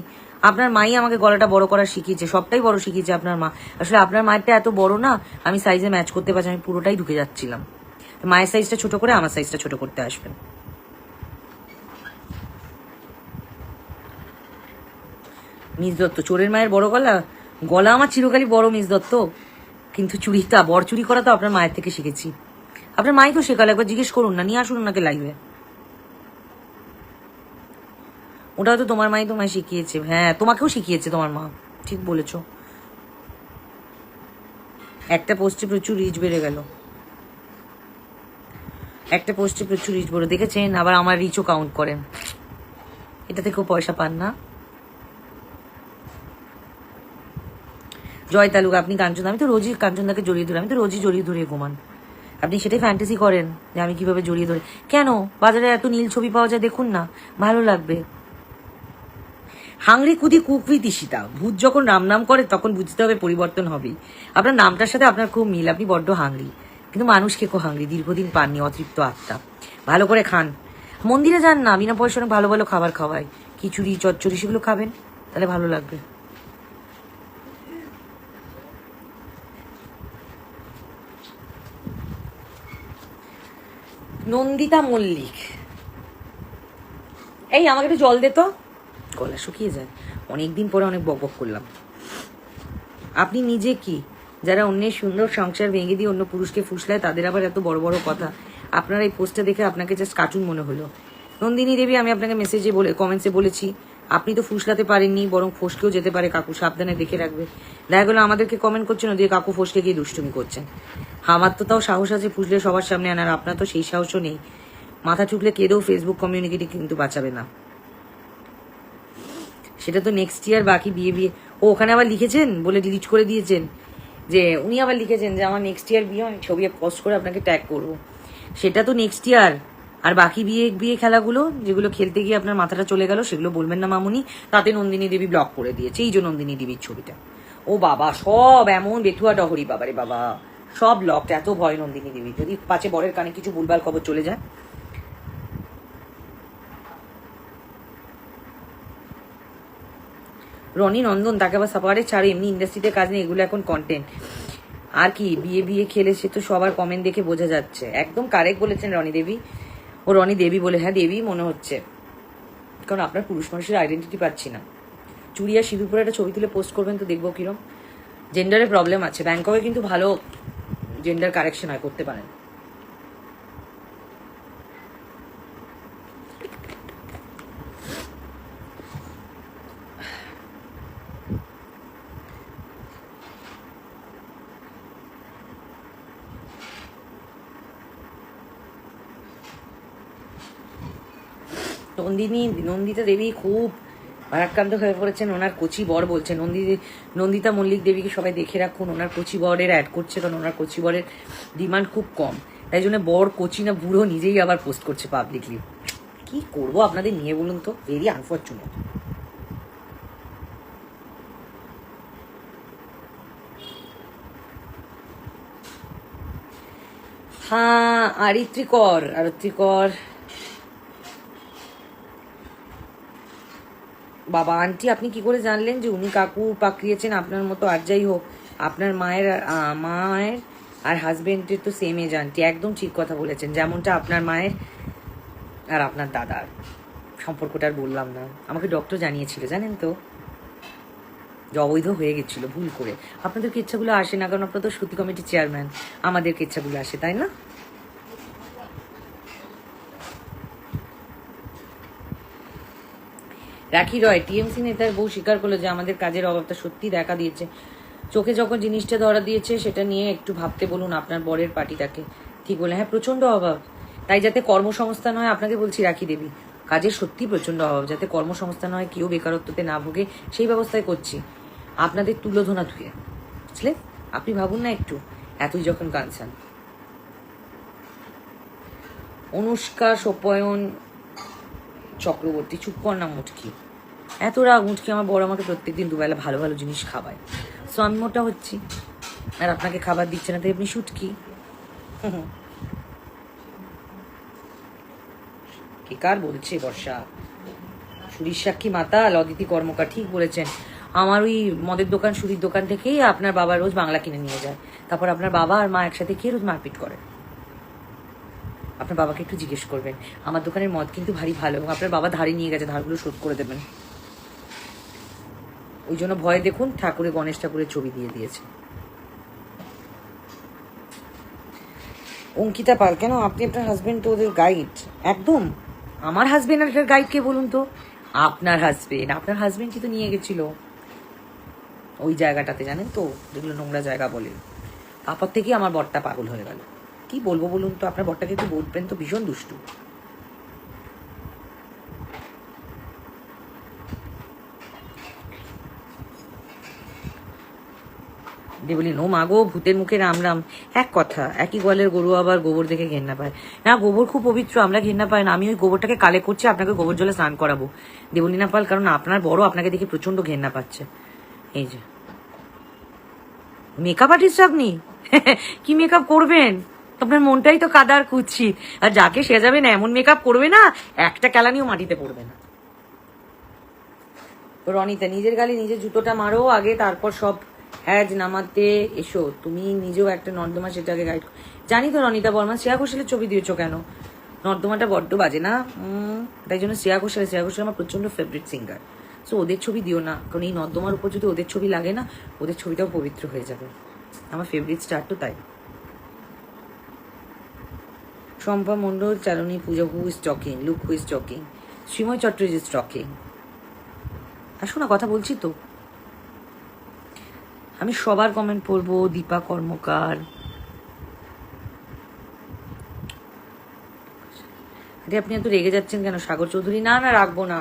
আপনার মাই আমাকে গলাটা বড় করা শিখিয়েছে, সবটাই বড় শিখিয়েছে আপনার মা। আসলে আপনার মায়েরটা এত বড় না, আমি সাইজে ম্যাচ করতে পারছি, আমি পুরোটাই ঢুকে যাচ্ছিলাম। মায়ের সাইজটা ছোট করে আমার সাইজটা ছোট করতে আসবেন। মিস দত্ত, চোরের মায়ের বড় গলা, গলা আমার চিরকালই বড় মিস দত্ত, কিন্তু চুরিটা, বড় চুরি করা তো আপনার মায়ের থেকে শিখেছি। আপনার মাই তো শেখালো, একবার জিজ্ঞেস করুন না, নিয়ে আসুন ওনাকে লাইভে। ওটাও তো তোমার মাই তোমায় শিখিয়েছে, হ্যাঁ তোমাকেও শিখিয়েছে তোমার মা, ঠিক বলেছো। একটা পোস্টে প্রচুর রিচ বেড়ে গেল, একটা পোস্টে প্রচুর রিচ বেড়ে, দেখেছেন? আবার আমার রিচও কাউন্ট করেন, এটা থেকেও পয়সা পান না। জয় তালুক, আপনি কাঞ্চন, আমি তো রোজই কাঞ্চনদাকে জড়িয়ে ধরি, আমি তো রোজই জড়িয়ে ধরে ঘুমান, আপনি সেটাই ফ্যান্টাসি করেন যে আমি কিভাবে জড়িয়ে ধরে। কেন? বাজারে এত নীল ছবি পাওয়া যায়, দেখুন না, ভালো লাগবে। হাংরি কুদি কুক উইথ ঈশিতা, ভূত যখন রাম নাম করে তখন বুঝতে হবে পরিবর্তন হবেই। আপনার নামটার সাথে আপনার খুব মিল, আপনি বড্ড হাংরি, কিন্তু মানুষ খেকো হাংরি, দীর্ঘদিন পাননি, অতৃপ্ত আত্মা। ভালো করে খান, মন্দিরে যান না, বিনা পয়সা অনেক ভালো ভালো খাবার খাওয়ায়, খিচুড়ি চচ্চড়ি সেগুলো খাবেন, তাহলে ভালো লাগবে। নন্দিতা মল্লিক, এই আমাকে একটু জল দে তো, গলা শুকিয়ে যায়, অনেকদিন পরে অনেক বক বক করলাম। আপনি নিজে কি, যারা অন্যের সুন্দর সংসার ভেঙে দিয়ে অন্য পুরুষকে ফুসলায়, তাদের আবার এত বড় বড় কথা। আপনার এই পোস্টটা দেখে আপনাকে জাস্ট কার্টুন মনে হলো। নন্দিনী দেবী, আমি আপনাকে মেসেজে বলে, কমেন্টসে বলেছি, আপনি তো ফুসলাতে পারেননি, বরং ফসকেও যেতে পারে, কাকু সাবধানে দেখে রাখবে। দেখা গেলো আমাদেরকে কমেন্ট করছেন, ওদিকে কাকু ফসকে গিয়ে দুষ্টুমি করছেন। আমার তো তাও সাহস আছে ফুসলে সবার সামনে আনার, আপনার তো সেই সাহসও নেই। মাথা ঠুকলে কেঁদেও ফেসবুক কমিউনিটি কিন্তু বাঁচাবে না। সেটা তো নেক্সট ইয়ার, বাকি বিয়ে বিয়ে। ও ওখানে আবার লিখেছেন বলে ডিলিট করে দিয়েছেন, যে উনি আবার লিখেছেন যে আমার নেক্সট ইয়ার বিয়ে, আমি ছবি পোস্ট করে আপনাকে ট্যাগ করবো। সেটা তো নেক্সট ইয়ার। আর বাকি বিয়ে বিয়ে খেলাগুলো যেগুলো খেলতে গিয়ে আপনার মাথাটা চলে গেল, সেগুলো বলবেন না মামুনি। তাতে নন্দিনী দেবী ব্লক করে দিয়েছে, এই যে নন্দিনী দেবীর ছবিটা। ও বাবা, সব এমন বেথুয়া ডহরি, বাবারে বাবা, সব ব্লক। এত ভয় নন্দিনী দেবী, যদি পাছে বরের কানে কিছু ভুলভাল খবর চলে যায়। রনি নন্দন তাকে আবার সাপারে ছাড়ে, এমনি ইন্ডাস্ট্রিতে কাজ নেই, এগুলো এখন কন্টেন্ট। আর কি বিয়ে বিয়ে খেলে, সে তো সবার কমেন্ট দেখে বোঝা যাচ্ছে। একদম কারেক্ট বলেছেন রনি দেবী। ও রনি দেবী বলে, হ্যাঁ দেবী মনে হচ্ছে, কারণ আপনার পুরুষ মানুষের আইডেন্টিটি পাচ্ছি না। চুড়িয়া সিঁদুর পরে একটা ছবি তুলে পোস্ট করবেন তো দেখবো কিরম। জেন্ডারের প্রবলেম আছে, ব্যাংককে কিন্তু ভালো জেন্ডার কারেকশন হয়, করতে পারেন। নন্দিতা দেবী খুব ভারাক্রান্ত হয়ে পড়েছেন, ওনার কচি বর বলছেন। নন্দিতা মল্লিক দেবীকে সবাই দেখে রাখুন, ওনার কচি বরের অ্যাড করছে, কারণ ওনার কচি বরের ডিমান্ড খুব কম, তাই জন্য বর কচি না বুড়ো নিজেই আবার পোস্ট করছে পাবলিকলি। কি করবো আপনাদের নিয়ে বলুন তো, ভেরি আনফর্চুনেট। হ্যাঁ, আরিত্রিকর বাবা, আন্টি আপনি কি করে জানলেন যে উনি কাকু পাকড়িয়েছেন? আপনার মতো আর যাই হোক, আপনার মায়ের আর হাজবেন্ডের তো সেম এজ আন্টি, একদম ঠিক কথা বলেছেন। যেমনটা আপনার মায়ের আর আপনার দাদার সম্পর্কটা আর বললাম না, আমাকে ডক্টর জানিয়েছিল জানেন তো, যে অবৈধ হয়ে গেছিল ভুল করে। আপনাদেরকে ইচ্ছাগুলো আসে না, কারণ আপনার তো সত্যি কমিটির চেয়ারম্যান, আমাদেরকে ইচ্ছাগুলো আসে, তাই না? রাখি রয়, টিএমসি নেতার বউ স্বীকার করলো যে আমাদের কাজের অভাবটা সত্যি দেখা দিয়েছে। চোখে যখন জিনিসটা ধরা দিয়েছে, সেটা নিয়ে একটু ভাবতে বলুন আপনার বরের পার্টিটাকে। ঠিক বলে, হ্যাঁ প্রচন্ড অভাব, তাই যাতে কর্মসংস্থান হয়, আপনাকে বলছি রাখি দেবী, কাজের সত্যি প্রচন্ড অভাব, যাতে কর্মসংস্থান হয়, কেউ বেকারত্বতে না ভোগে, সেই ব্যবস্থায় করছি। আপনাদের তুলোধনা ধুয়ে, বুঝলে? আপনি ভাবুন না একটু, এতই যখন কাঁদছেন। অনুষ্কা সোপায়ন চক্রবর্তী, চুপ কর না মুটকি, এত রাগ মুটকি। আমার বড় আমাকে প্রত্যেকদিন দুবেলা ভালো ভালো জিনিস খাওয়ায়, সো আমি মোটা হচ্ছি, আর আপনাকে খাবার দিচ্ছে না, তাই আপনি শুটকি। কে কার বলছে বর্ষা? সুরির সাক্ষী মাতাল, অদিতি কর্মকার ঠিক বলেছেন। আমার ওই মদের দোকান, সুরির দোকান থেকেই আপনার বাবা রোজ বাংলা কিনে নিয়ে যায়, তারপর আপনার বাবা আর মা একসাথে খেয়ে রোজ মারপিট করে। আপনার বাবাকে একটু জিজ্ঞেস করবেন, আমার দোকানের মদ কিন্তু ভারী ভালো, এবং আপনার বাবা ধারে নিয়ে গেছে, ধারগুলো শোধ করে দেবেন। ওই জন্য ভয়ে দেখুন গণেশ ঠাকুরের ছবি দিয়ে দিয়েছে। অঙ্কিতা পাল, কেন আপনি আপনার হাজবেন্ড তো ওদের গাইড? একদম, আমার হাজবেন্ড আর একটা গাইড কে বলুন তো? আপনার হাজবেন্ডই তো নিয়ে গেছিল ওই জায়গাটাতে, জানেন তো, যেগুলো নোংরা জায়গা বলে। তারপর থেকে আমার বরটা পাগল হয়ে গেল। কি বলবো বলুন তো, আপনার বরটাকে একটু বলবেন তো, ভীষণ দুষ্টু। দিয়ে বলি, নো মাগো ভূতের মুখে রাম রাম, এক কথা, একই গোয়ালের গরু আবার গোবর দেখে ঘেন্না পায় না। গোবর খুব পবিত্র, আমরা ঘেন্না পাই না। আমি ওই গোবরটাকে কালে করছি, আপনাকে গোবর জলে স্নান করাবো দেবলীনা পাল, কারণ আপনার বড় আপনাকে দেখে প্রচন্ড ঘেন্না পাচ্ছে। এই যে মেকআপ আর্টিস্ট আপনি, কি মেকআপ করবেন? আপনার মনটাই তো কাদার কুচ্ছিত, আর যাকে সেজাবে না এমন মেকআপ করবে না, একটা কেলানিও মাটিতে পড়বে না। রনিতা, নিজের গালে নিজের জুতোটা মারো আগে, তারপর সব হ্যাজ নামাতে এসো। তুমি নিজেও একটা নর্দমা, সেটাকে গাইড। জানি তো রনিতা বর্মা, শ্রেয়া ঘোষালের ছবি দিয়েছো কেন? নর্দমাটা বড্ড বাজে না, তাই জন্য শ্রেয়া ঘোষাল আমার প্রচন্ড ফেভারিট সিঙ্গার, সো ওদের ছবি দিও না, কারণ এই নর্দমার উপর যদি ওদের ছবি লাগে না, ওদের ছবিটাও পবিত্র হয়ে যাবে। আমার ফেভারিট স্টার তো তাই। Shampa Mondal, Charani Puja, who is talking, look who is talking, Shrimoy Chattopadhyay is talking. আসো না, কথা বলছি তো। আমি সবার কমেন্ট পড়বো। দীপা কর্মকার, আরে আপনি এত রেগে যাচ্ছেন কেন? সাগর চৌধুরী, না না রাখবো না,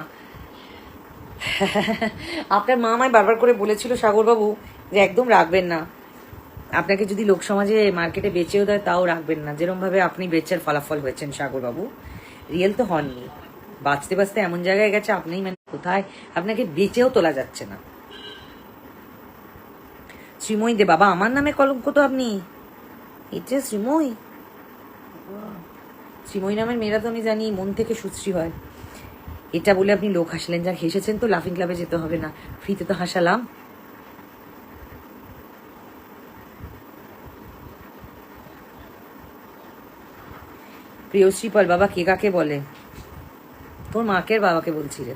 আপনার মা আমায় বারবার করে বলেছিল সাগরবাবু যে একদম রাখবেন না, আপনাকে যদি লোক সমাজে মার্কেটে বেচেও দেয় তাও রাখবেন না, যেরকম ভাবে আপনি বেচার ফলাফল হয়েছেন সাগরবাবু, রিয়েল তো হননি। বাঁচতে বাঁচতে এমন জায়গায় গেছে আপনি, মানে কোথায় আপনাকে বেচেও তোলা যাচ্ছে না। শ্রীময়ী দে, বাবা আমার নামে কলঙ্ক তো আপনি, এটা শ্রীময়ী, শ্রীময়ী নামের মেয়েরা তো আমি জানি মন থেকে সুশ্রী হয়। এটা বলে আপনি লোক হাসলেন, যা হেসেছেন তো লাফিং ক্লাবে যেতে হবে না, ফ্রিতে তো হাসালাম। প্রিয়শ্রী পাল, বাবা কে কাকে বলে? তোর মাকে বাবাকে বলছি রে।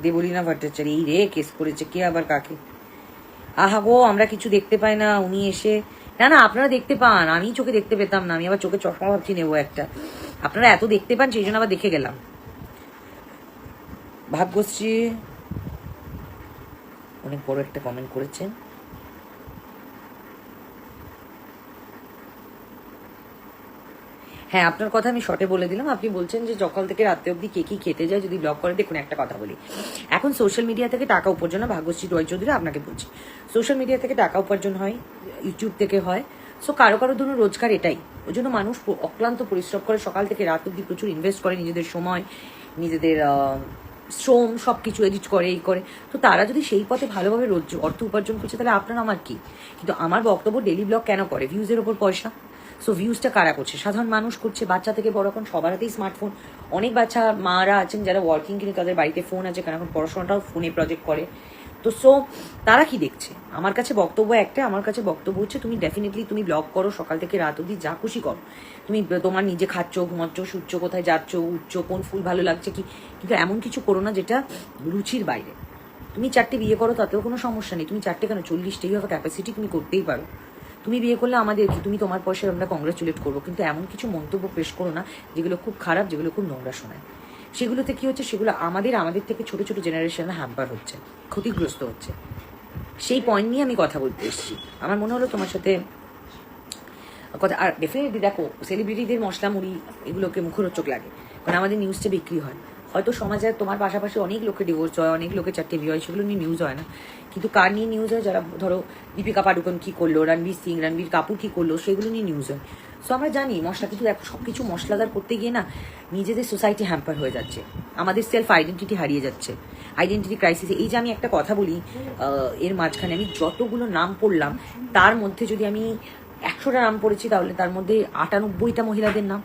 দেবলীনা ভট্টাচার্য, এই রে কেস করেছে, কে আবার কাকে? আহা গো, আমরা কিছু দেখতে পাই না, উনি এসে, না না আপনারা দেখতে পান, আমি চোখে দেখতে পেতাম না, আমি আবার চোখে চশমা ভাবছি নেবো একটা, আপনারা এত দেখতে পান সেই জন্য আবার দেখে গেলাম। ভাগ্যশ্রী অনেক বড় একটা কমেন্ট করেছেন। হ্যাঁ, আপনার কথা আমি শর্টে বলে দিলাম। আপনি বলছেন যে সকাল থেকে রাত্রে অব্দি কে কি খেতে যায় যদি ব্লগ করে। দেখুন একটা কথা বলি, এখন সোশ্যাল মিডিয়া থেকে টাকা উপার্জন, ভাগ্যশ্রী রয় চৌধুরী আপনাকে বলছি, সোশ্যাল মিডিয়া থেকে টাকা উপার্জন হয়, ইউটিউব থেকে হয়। সো কারো কারো ধরুন রোজগার এটাই, ওই জন্য মানুষ অক্লান্ত পরিশ্রম করে সকাল থেকে রাত অব্দি, প্রচুর ইনভেস্ট করে নিজেদের সময়, নিজেদের শ্রম, সবকিছু এডিট করে, এই করে। তো তারা যদি সেই পথে ভালোভাবে রোজ অর্থ উপার্জন করছে, তাহলে আপনার আমার কি? কিন্তু আমার বক্তব্য, ডেলি ব্লগ কেন করে? ভিউজের ওপর পয়সা। সো ভিউজটা কারা করছে? সাধারণ মানুষ করছে, বাচ্চা থেকে বড়, এখন সবার হাতেই স্মার্টফোন। অনেক বাচ্চা মারা আছেন যারা ওয়ার্কিং, কিন্তু তাদের বাড়িতে ফোন আছে, কারণ এখন পড়াশোনাটাও ফোনে প্রজেক্ট করে। তো সো তারা কি দেখছে? আমার কাছে বক্তব্য একটা, আমার কাছে বক্তব্য হচ্ছে তুমি ডেফিনেটলি তুমি ব্লগ করো সকাল থেকে রাত অবধি, যা খুশি করো, তুমি তোমার নিজে খাচ্ছ, ঘুমাচ্ছ, শুচ্ছ, কোথায় যাচ্ছ, উঠছ, কোন ফুল ভালো লাগছে কি, কিন্তু এমন কিছু করো না যেটা রুচির বাইরে। তুমি 4টে বিয়ে করো, তাতেও কোনো সমস্যা নেই, তুমি 4টে কেন 40টা হবে ক্যাপাসিটি, তুমি করতেই পারো। তুমি বিয়ে করলে আমাদের কি, তুমি তোমার পয়সায় আমরা কংগ্রাচুলেট করবো, কিন্তু এমন কিছু মন্তব্য পেশ করো না যেগুলো খুব খারাপ, যেগুলো খুব নোংরা শোনায়। সেগুলোতে কি হচ্ছে, সেগুলো আমাদের থেকে ছোট ছোট জেনারেশন হ্যাম্পার হচ্ছে, ক্ষতিগ্রস্ত হচ্ছে। সেই পয়েন্ট নিয়ে আমি কথা বলতে এসেছি। আমার মনে হলো তোমার সাথে কথা। আর ডেফিনেটলি দেখো, সেলিব্রিটিদের মশলা মুড়ি এগুলোকে মুখরোচক লাগে, কারণ আমাদের নিউজটা বিক্রি হয়। হয়তো সমাজে তোমার পাশাপাশি অনেক লোকে ডিভোর্স হয়, অনেক লোকে 4টে বিয়ে হয়, সেগুলো নিয়ে নিউজ হয় না। কিন্তু কার নিয়ে নিউজ হয়? যারা ধরো দীপিকা পাডুকোন কি করলো, রণবীর সিং, রণবীর কাপুর কি করলো, সেগুলো নিয়ে নিউজ হয়। সো আমরা জানি মশলা, কিন্তু সবকিছু মশলাদার করতে গিয়ে না নিজেদের সোসাইটি হ্যাম্পার হয়ে যাচ্ছে, আমাদের সেলফ আইডেন্টিটি হারিয়ে যাচ্ছে, আইডেন্টিটি ক্রাইসিস। এই যে আমি একটা কথা বলি, এর মাঝখানে আমি যতগুলো নাম পড়লাম, তার মধ্যে যদি আমি 100টা নাম পড়েছি, তাহলে তার মধ্যে 98টা মহিলাদের নাম।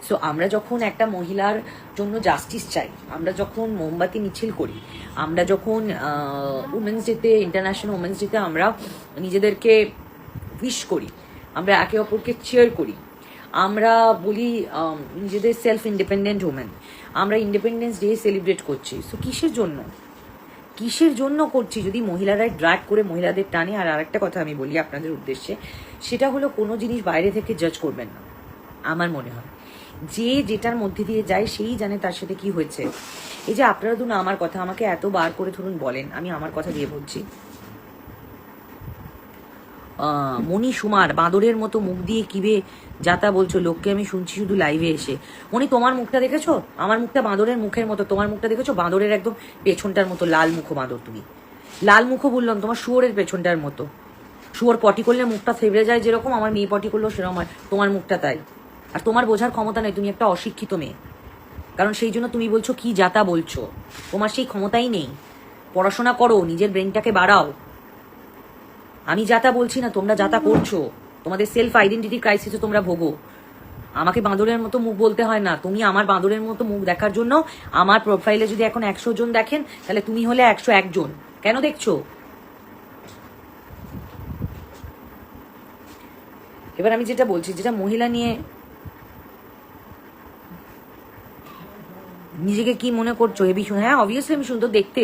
সো আমরা যখন একটা মহিলার জন্য জাস্টিস চাই, আমরা যখন মোমবাতি মিছিল করি, আমরা যখন উমেন্স ডেতে, ইন্টারন্যাশনাল উমেন্স ডেতে আমরা নিজেদেরকে উইশ করি, আমরা একে অপরকে চেয়ার করি, আমরা বলি নিজেদের সেলফ ইন্ডিপেন্ডেন্ট ওমেন, আমরা ইন্ডিপেন্ডেন্স ডে সেলিব্রেট করছি। সো কিসের জন্য, কিসের জন্য করছি? যদি মহিলারাই ড্র্যাগ করে মহিলাদের টানে। আর আরেকটা কথা আমি বলি আপনাদের উদ্দেশ্যে, সেটা হলো কোনো জিনিস বাইরে থেকে জাজ করবেন না। আমার মনে হয় যে যেটার মধ্যে দিয়ে যায় সেই জানে তার সাথে কি হয়েছে। এই যে আপনারা ধরুন আমার কথা আমাকে এত বার করে ধরুন বলেন, আমি আমার কথা দিয়ে বলছি। মণি সুমার, বাঁদরের মতো মুখ দিয়ে কিবে যাতা বলছো, লোককে আমি শুনছি শুধু লাইভে এসে। মণি, তোমার মুখটা দেখেছো? আমার মুখটা বাঁদরের মুখের মতো, তোমার মুখটা দেখেছো? বাঁদরের একদম পেছনটার মতো, লাল মুখো বাঁদর। তুমি লাল মুখো বললাম, তোমার শুয়োরের পেছনটার মতো। শুয়োর পটি করলে মুখটা থেবড়ে যায় যেরকম, আমার মেয়ে পটি করলেও সেরকম হয়, তোমার মুখটা তাই। আর তোমার বোঝার ক্ষমতা নেই, তুমি একটা অশিক্ষিত মেয়ে, কারণ সেই জন্য তুমি বলছো কি যাতা বলছো, তোমার সেই ক্ষমতাই নেই। পড়াশোনা করো, নিজের ব্রেনটাকে বাড়াও। আমি যাতা বলছি না, তোমরা যাতা করছো, তোমাদের সেলফ আইডেন্টিটি ক্রাইসিসে তোমরা ভোগো। আমাকে বাঁদরের মতো মুখ বলতে হয় না। তুমি আমার বাঁদরের মতো মুখ দেখার জন্য আমার প্রোফাইলে যদি এখন 100 জন দেখেন, তাহলে তুমি হলে 101 জন। কেন দেখছো? এবার আমি যেটা বলছি, যেটা মহিলা নিয়ে নিজেকে কি মনে করছো হেবি, হ্যাঁ অবভিয়াসলি আমি সুন্দর দেখতে,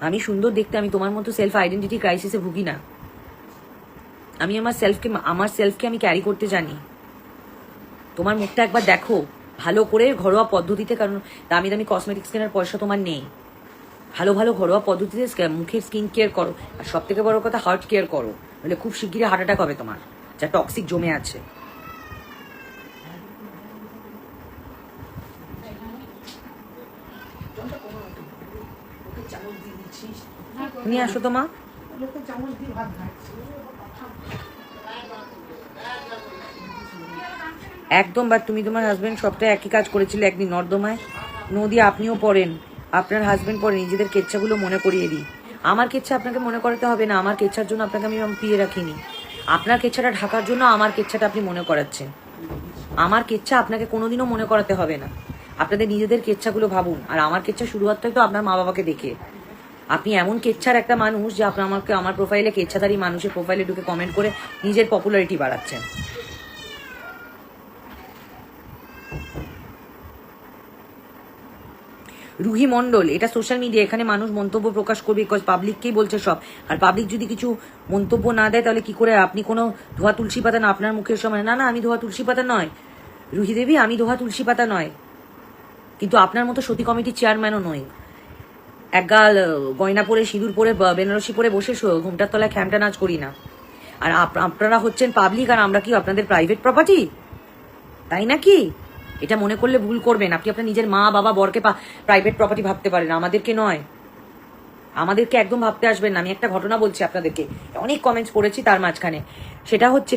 আমি সুন্দর দেখতে, আমি তোমার মতো সেলফ আইডেন্টিটি ক্রাইসিসে ভুগি না। আমি আমার সেলফকে আমি ক্যারি করতে জানি। তোমার মুখটা একবার দেখো ভালো করে, ঘরোয়া পদ্ধতিতে, কারণ দামি দামি কসমেটিক্স কেনার পয়সা তোমার নেই। ভালো ভালো ঘরোয়া পদ্ধতিতে মুখের স্কিন কেয়ার করো, আর সব থেকে বড় কথা হার্ট কেয়ার করো, নাহলে খুব শিগগিরই হার্ট অ্যাটাক হবে তোমার, যা টক্সিক জমে আছে। নিয়ে আসো তো মা। একদম, বা তুমি তোমার হাজবেন্ড সবটা একই কাজ করেছিলে একদিন নর্দমায়। নদী আপনিও পড়েন, আপনার হাজবেন্ড পড়ে, নিজেদের কেচ্ছাগুলো মনে করিয়ে দিই। আমার কেচ্ছা আপনাকে মনে করাতে হবে না, আমার কেচ্ছার জন্য আপনাকে আমি পিয়ে রাখিনি। আপনার কেচ্ছাটা ঢাকার জন্য আমার কেচ্ছাটা আপনি মনে করাচ্ছেন। আমার কেচ্ছা আপনাকে কোনোদিনও মনে করাতে হবে না। আপনাদের নিজেদের কেচ্ছাগুলো ভাবুন। আর আমার কেচ্ছা শুরু হতে তো আপনার মা বাবাকে দেখে। আপনি এমন কেচ্ছার একটা মানুষ যে আপনার আমাকে আমার প্রোফাইলে কেচ্ছাধারী মানুষের প্রোফাইলে ঢুকে কমেন্ট করে নিজের পপুলারিটি বাড়াচ্ছেন। রুহি মন্ডল, এটা সোশ্যাল মিডিয়া, এখানে মানুষ মন্তব্য প্রকাশ করবে, বিকজ পাবলিককেই বলছে সব। আর পাবলিক যদি কিছু মন্তব্য না দেয় তাহলে কি করে? আপনি কোনো ধোয়া তুলসী পাতা না আপনার মুখের সময়। না না, আমি ধোয়া তুলসী পাতা নয় রুহি দেবী, আমি ধোয়া তুলসী পাতা নয়, কিন্তু আপনার মতো সতী কমিটির চেয়ারম্যানও নই। একগাল গয়না পরে, সিঁদুর পরে, বেনারসি পরে বসে ঘুমটার তলায় খ্যামটা নাচ করি না। আর আপনারা হচ্ছেন পাবলিক, আর আমরা কি আপনাদের প্রাইভেট প্রপার্টি? তাই নাকি? এটা মনে করলে ভুল করবেন। আপনি আপনার নিজের মা বাবা বরকে প্রাইভেট প্রপার্টি ভাবতে পারেন, আমাদেরকে নয়। আমাদেরকে একদম ভাবতে আসবেন না। আমি একটা ঘটনা বলছি আপনাদেরকে, অনেক কমেন্টস পড়েছি তার মাঝখানে। সেটা হচ্ছে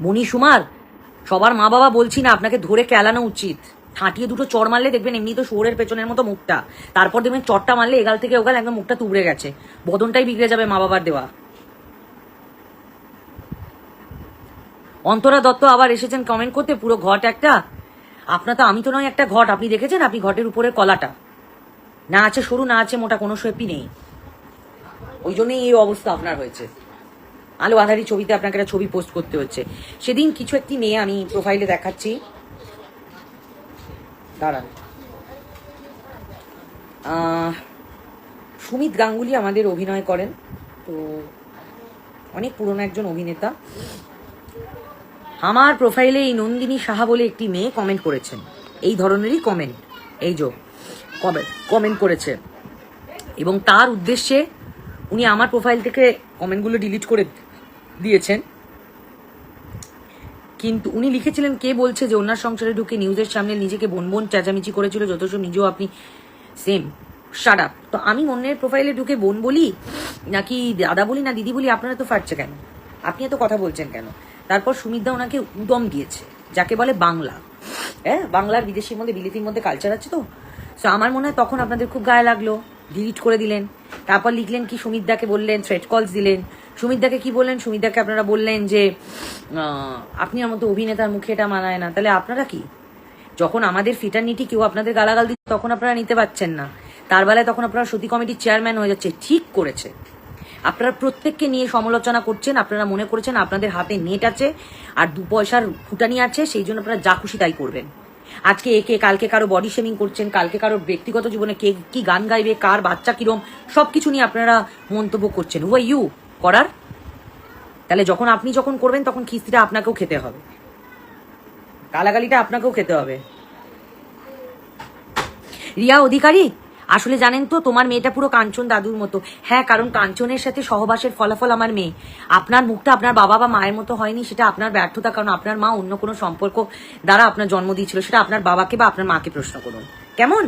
মণি সুমার, সবার মা বাবা বলছি না, আপনাকে ধরে কেলানো উচিত। ঠাঁটিয়ে দুটো চড় মারলে দেখবেন এমনি তো শুয়োরের পেছনের মতো মুখটা, তারপর দেখবেন চটটা মারলে এগাল থেকে ওগাল একদম মুখটা তুবড়ে গেছে, বদনটাই বিগড়ে যাবে মা বাবার দেওয়া। অন্তরা দত্ত আবার এসেছেন কমেন্ট করতে, পুরো ঘট একটা। আপনার তো, আমি তো নয় একটা ঘট। আপনি দেখেছেন আপনি ঘটের উপরের কলাটা? না আছে সরু, না আছে মোটা, কোনো শেপই নেই। ওই জন্যই এই অবস্থা আপনার হয়েছে। আলো আধারি ছবিতে আপনাকে একটা ছবি পোস্ট করতে হচ্ছে। সেদিন কিছু একটি মেয়ে, আমি প্রোফাইলে দেখাচ্ছি, দাঁড়ান, সুমিত গাঙ্গুলি আমাদের অভিনয় করেন, তো অনেক পুরনো একজন অভিনেতা। আমার প্রোফাইলে এই নন্দিনী সাহা বলে একটি মেয়ে কমেন্ট করেছেন, এই ধরনেরই কমেন্ট, এই যে কমেন্ট করেছে, এবং তার উদ্দেশ্যে উনি আমার প্রোফাইল থেকে কমেন্টগুলো ডিলিট করে দিয়েছেন। কিন্তু উনি লিখেছিলেন, কে বলছে যে ওনার সংসারে ঢুকে নিউজের সামনে নিজেকে বোন বোন চেঁচামেচি করেছিল, যথেষ্ট নিজেও আপনি সেম শাট আপ। তো আমি অন্যের প্রোফাইলে ঢুকে বোন বলি নাকি দাদা বলি না দিদি বলি, আপনারা তো ফাটছে কেন? আপনি এত কথা বলছেন কেন? তারপর সুমিতদা ওনাকে উদম দিয়েছে, যাকে বলে বাংলা। হ্যাঁ, বাংলার বিদেশির মধ্যে বিলিতির মধ্যে কালচার আছে তো। সো আমার মনে হয় তখন আপনাদের খুব গায়ে লাগলো, ডিলিট করে দিলেন। তারপর লিখলেন কি, সুমিতদাকে বললেন, থ্রেট কলস দিলেন। সুমিতদাকে কি বললেন? সুমিতদাকে আপনারা বললেন যে আপনি আমার মতো অভিনেতার মুখে এটা মানায় না। তাহলে আপনারা কি? যখন আমাদের ফিটারনিটি কেউ আপনাদের গালাগাল দিচ্ছে তখন আপনারা নিতে পারছেন না, তার বেলায় তখন আপনারা সতী কমিটির চেয়ারম্যান হয়ে যাচ্ছে। ঠিক করেছে, আপনারা প্রত্যেককে নিয়ে সমালোচনা করছেন। আপনারা মনে করেছেন আপনাদের হাতে নেট আছে আর 2 পয়সার ফুটানি আছে, সেই জন্য আপনারা যা খুশি তাই করবেন। আজকে একে, কালকে কারো বডি শেমিং করছেন, কালকে কারো ব্যক্তিগত জীবনে কে কি গান গাইবে, কার বাচ্চা কিরম, সবকিছু নিয়ে আপনারা মন্তব্য করছেন। হু আর ইউ করার? তাহলে আপনি যখন করবেন তখন খিস্তিটা আপনাকেও খেতে হবে, গালাগালিটা আপনাকেও খেতে হবে। রিয়া অধিকারী, আসলে জানেন তো, তোমার মেয়েটা পুরো কাঞ্চন দাদুর মতো। হ্যাঁ, কারণ কাঞ্চনের সাথে সহবাসের ফলাফল আমার মেয়ে। আপনার মুখটা আপনার বাবা বা মায়ের মতো হয়নি, সেটা আপনার ব্যর্থতা। কারণ আপনার মা অন্য কোনো সম্পর্ক দ্বারা আপনার জন্ম দিয়েছিল, সেটা আপনার বাবাকে বা আপনার মাকে প্রশ্ন করুন। কেমন?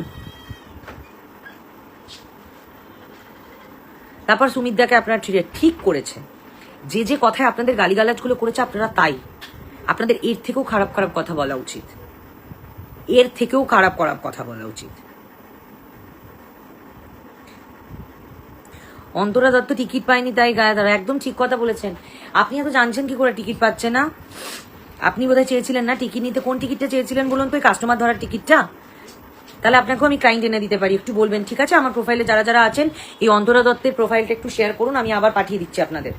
তারপর সুমিতদাকে আপনার ঠিক করেছে, যে যে কথায় আপনাদের গালিগালাজগুলো করেছে আপনারা তাই। আপনাদের এর থেকেও খারাপ খারাপ কথা বলা উচিত, এর থেকেও খারাপ খারাপ কথা বলা উচিত। অন্তরা দত্ত টিকিট পায়নি তাই গায়ে ধরা, একদম ঠিক কথা বলেছেন। আপনি এত জানছেন কি করে টিকিট পাচ্ছে না? আপনি বোধহয় চেয়েছিলেন না টিকিট নিতে। কোন টিকিটটা চেয়েছিলেন বলুন তো? কাস্টমার ধরার টিকিটটা? তাহলে আপনাকেও আমি ক্লায়েন্ট এনে দিতে পারি, একটু বলবেন। ঠিক আছে, আমার প্রোফাইলে যারা যারা আছেন এই অন্তরা দত্তের প্রোফাইলটা একটু শেয়ার করুন, আমি আবার পাঠিয়ে দিচ্ছি আপনাদের।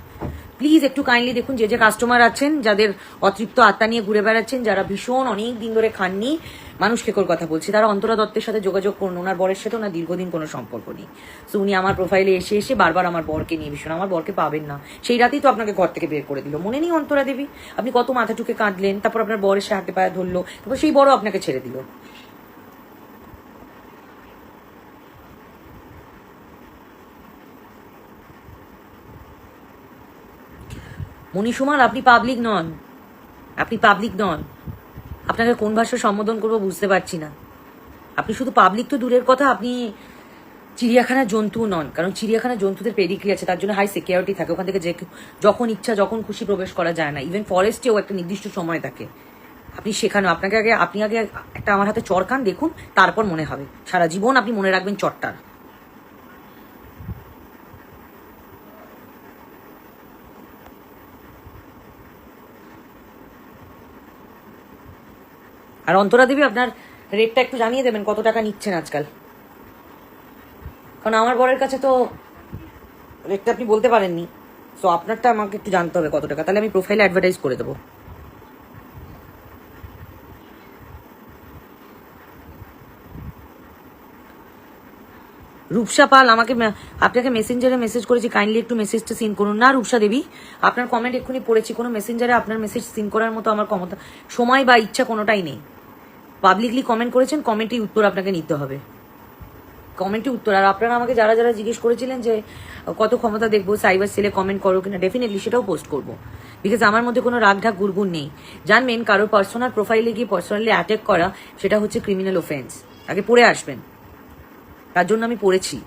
প্লিজ একটু কাইন্ডলি দেখুন, যে যে কাস্টমার আছেন, যাদের অতৃপ্ত আত্মা নিয়ে ঘুরে বেড়াচ্ছেন, যারা ভীষণ অনেক দিন ধরে খাননি, মানুষ খেকোর কথা বলছি, তারা অন্তরা দত্তের সাথে যোগাযোগ করুন। ওনার বরের সাথে ওনার দীর্ঘদিন কোনো সম্পর্ক নেই। সো উনি আমার প্রোফাইলে এসে এসে বারবার আমার বরকে নিয়ে ভীষণ, আমার বরকে পাবেন না। সেই রাতেই তো আপনাকে ঘর থেকে বের করে দিল, মনে নেই অন্তরা দেবী? আপনি কত মাথা টুকে কাঁদলেন, তারপর আপনার বর এসে হাতে পায়ে ধরলো, তারপর সেই বড় আপনাকে ছেড়ে দিল। মনীষুমাল, আপনি পাবলিক নন, আপনি পাবলিক নন। আপনাকে কোন ভাষায় সম্বোধন করবো বুঝতে পারছি না। আপনি শুধু পাবলিক তো দূরের কথা, আপনি চিড়িয়াখানার জন্তু নন, কারণ চিড়িয়াখানার জন্তুদের পেডিগ্রি আছে, তার জন্য হাই সিকিউরিটি থাকে, ওখান থেকে যে যখন ইচ্ছা যখন খুশি প্রবেশ করা যায় না। ইভেন ফরেস্টেও একটা নির্দিষ্ট সময় থাকে। আপনি শেখানো, আপনি আগে একটা আমার হাতে চর খান দেখুন, তারপর মনে হবে, সারা জীবন আপনি মনে রাখবেন চরটার। আর অন্তরা দেবী, আপনার রেটটা একটু জানিয়ে দেবেন, কত টাকা নিচ্ছেন আজকাল? কারণ আমার বরের কাছে তো রেটটা আপনি বলতে পারেননি, সো আপনারটা আমাকে একটু জানতে হবে কত টাকা, তাহলে আমি প্রোফাইলে অ্যাডভার্টাইজ করে দেবো। রূপসা পাল আপনাকে মেসেঞ্জারে মেসেজ করেছি, কাইন্ডলি একটু মেসেজটা সিন করুন। না রূপসা দেবী, আপনার কমেন্ট এক্ষুনি পড়েছি, কোনো মেসেঞ্জারে আপনার মেসেজ সিন করার মতো আমার ক্ষমতা, সময় বা ইচ্ছা কোনোটাই নেই। পাবলিকলি কমেন্ট করেছেন, কমেন্টেই উত্তর আপনাকে নিতে হবে, কমেন্টে উত্তর। আর আপনারা আমাকে যারা যারা জিজ্ঞেস করেছিলেন যে কত ক্ষমতা দেখবো, সাইবার সেলে কমেন্ট করো কিনা, ডেফিনেটলি সেটাও পোস্ট করবো, বিকজ আমার মধ্যে কোনো রাগ ঢাক গুড়গুড় নেই। জানবেন, কারোর পার্সোনাল প্রোফাইলে গিয়ে পার্সোনালি অ্যাটাক করা সেটা হচ্ছে ক্রিমিনাল অফেন্স, আগে পড়ে আসবেন। তার জন্য আমি পড়েছি,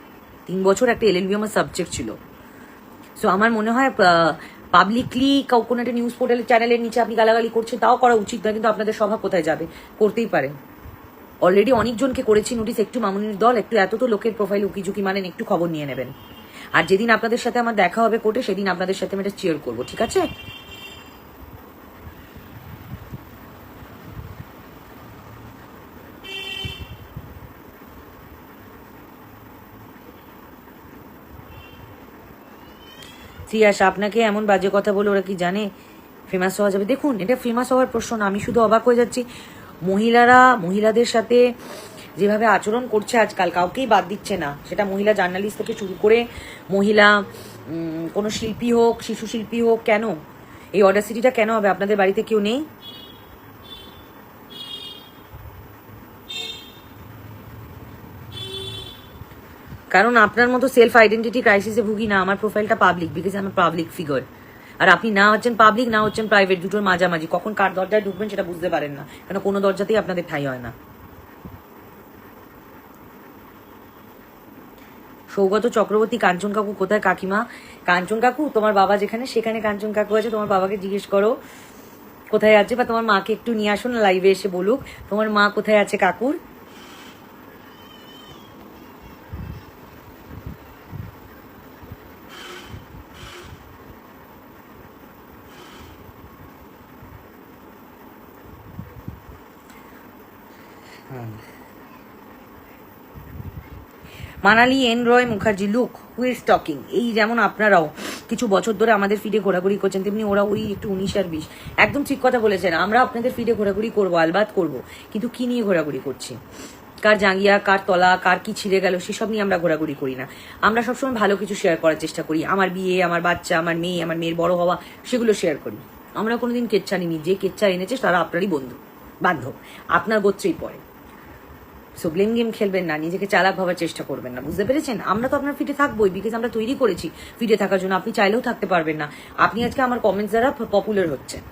3 বছর একটা এলএলবি আমার সাবজেক্ট ছিল। সো আমার মনে হয় পাবলিকলি কোনো একটা নিউজ পোর্টালের চ্যানেলের নিচে আপনি গালাগালি করছেন, তাও করা উচিত নয়, কিন্তু আপনাদের স্বভাব কোথায় যাবে, করতেই পারেন। অলরেডি অনেকজনকে করেছি নোটিস, একটু মামুনির দল, একটু এত তো লোকের প্রোফাইল উকিঝুঁকি মানেন, একটু খবর নিয়ে নেবেন। আর যেদিন আপনাদের সাথে আমার দেখা হবে কোর্টে, সেদিন আপনাদের সাথে আমি এটা চেয়ার করবো, ঠিক আছে? সিয়াস, আপনাকে এমন বাজে কথা বলে ওরা কি জানে ফেমাস হওয়া যাবে? দেখুন, এটা ফেমাস হওয়ার প্রশ্ন না, আমি শুধু অবাক হয়ে যাচ্ছি, মহিলাদের সাথে যেভাবে আচরণ করছে আজকাল, কাউকেই বাদ দিচ্ছে না, সেটা মহিলা জার্নালিস্ট থেকে শুরু করে মহিলা কোনো শিল্পী হোক, শিশু শিল্পী হোক, কেন এই অডাসিটিটা কেন হবে? আপনাদের বাড়িতে কেউ নেই? কারণ আপনার মতো সেলফ আইডেন্টিটি ক্রাইসিসে ভুগি না, আমার প্রোফাইলটা পাবলিক, বিকজ আমি পাবলিক ফিগার। আর আপনি না হচ্ছেন পাবলিক, না হচ্ছেন প্রাইভেট, দুটোর মাঝামাঝি, কখন কার দরজায় ঢুকবেন সেটা বুঝতে পারেন না, কেন কোনো দরজাতেই আপনাদের ঠাঁই হয় না। সৌগত চক্রবর্তী, কাঞ্চন কাকু কোথায়? কাকিমা, কাঞ্চন কাকু তোমার বাবা যেখানে, সেখানে কাঞ্চন কাকু আছে, তোমার বাবাকে জিজ্ঞেস করো কোথায় আছে, বা তোমার মাকে একটু নিয়ে আসো না লাইভে এসে বলুক তোমার মা কোথায় আছে কাকুর। Manali N Roy Mukherjee, look who is talking. এই যেমন আপনারাও কিছু বছর ধরে আমাদের ফিডে ঘোরাঘুরি করছেন, তেমনি ওরা ওই একটু 19 আর 20। একদম ঠিক কথা বলেছেন, আমরা আপনাদের ফিডে ঘোরাঘুরি করবো, আলবাত করবো, কিন্তু কি নিয়ে ঘোরাঘুরি করছি? কার জাঙ্গিয়া, কার তলা, কার কি ছিঁড়ে গেল, সেসব নিয়ে আমরা ঘোরাঘুরি করি না। আমরা সবসময় ভালো কিছু শেয়ার করার চেষ্টা করি, আমার বিয়ে, আমার বাচ্চা, আমার মেয়ের বড় হওয়া, সেগুলো শেয়ার করি। আমরা কোনোদিন কেচ্ছা নিইনি, যে কেচ্ছা এনেছে তারা আপনারই বান্ধব, আপনার গোত্রেই পড়ে। সো ব্লেম গেম খেলবেন না, নিজেকে চালাক ভাবার চেষ্টা করবেন না, বুঝতে পেরেছেন? আমরা তো আপনার ফিডে থাকবোই, বিকজ আমরা তৈরি করেছি ফিডে থাকার জন্য, আপনি চাইলেও থাকতে পারবেন না। আপনি আজকে আমার কমেন্টস দ্বারা পপুলার হচ্ছেন।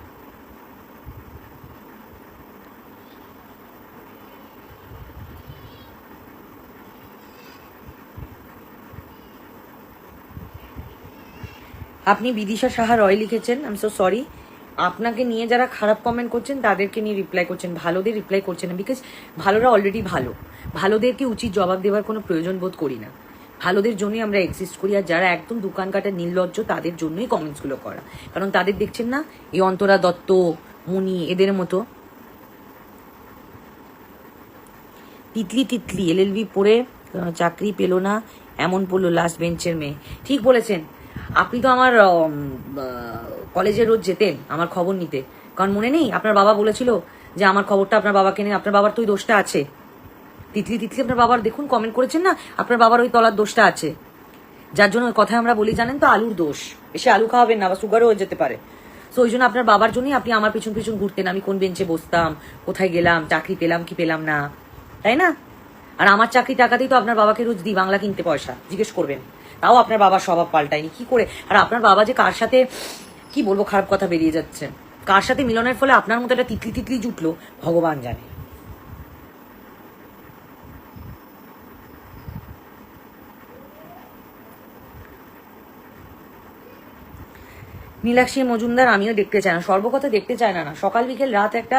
আপনি বিদিশা সাহা রয় লিখেছেন, আই এম সো সরি। আপনাকে নিয়ে যারা খারাপ কমেন্ট করছেন তাদেরকে নিয়ে রিপ্লাই করছেন, ভালোদের রিপ্লাই করছেন না, বিকজ ভালোরা অলরেডি ভালো, ভালোদেরকে উচিত জবাব দেওয়ার কোনো প্রয়োজন বোধ করি না। ভালোদের জন্যই আমরা এক্সিস্ট করি, আর যারা একদম দোকান কাটার নির্লজ্জ তাদের জন্যই কমেন্টসগুলো করা, কারণ তাদের দেখছেন না এই অন্তরা দত্ত, মুনি, এদের মতো তিতলি এলএলবি পড়ে চাকরি পেল না, এমন পড়লো লাস্ট বেঞ্চের মেয়ে। ঠিক বলেছেন, আপনি তো আমার কলেজে রোজ যেতেন আমার খবর নিতে, কারণ মনে নেই আপনার বাবা বলেছিল যে আমার খবরটা আপনার বাবাকে নিন, আপনার বাবার তো ওই দোষটা আছে। তিতলি আপনার বাবার দেখুন কমেন্ট করেছেন না, আপনার বাবার ওই তলার দোষটা আছে, যার জন্য ওই কথা আমরা বলি জানেন তো, আলুর দোষ, এসে আলু খাওয়াবেন না, বা সুগারও হয়ে যেতে পারে। তো ওই জন্য আপনার বাবার জন্যই আপনি আমার পিছন পিছন ঘুরতেন, আমি কোন বেঞ্চে বসতাম, কোথায় গেলাম, চাকরি পেলাম কি পেলাম না, তাই না? আর আমার চাকরি টাকাতেই তো আপনার বাবাকে রোজ দিই বাংলা কিনতে পয়সা, জিজ্ঞেস করবেন। তাও আপনার বাবার স্বভাব পাল্টায়নি কি করে। আর আপনার বাবা যে কার সাথে, কি বলবো, খারাপ কথা বেরিয়ে যাচ্ছে, কার সাথে মিলনের ফলে আপনার মতো একটা তিতলি জুটলো ভগবান জানে। নীলাক্ষী মজুমদার আমিও দেখতে চাই না, সর্বকথা দেখতে চায় না। সকাল বিকেল রাত একটা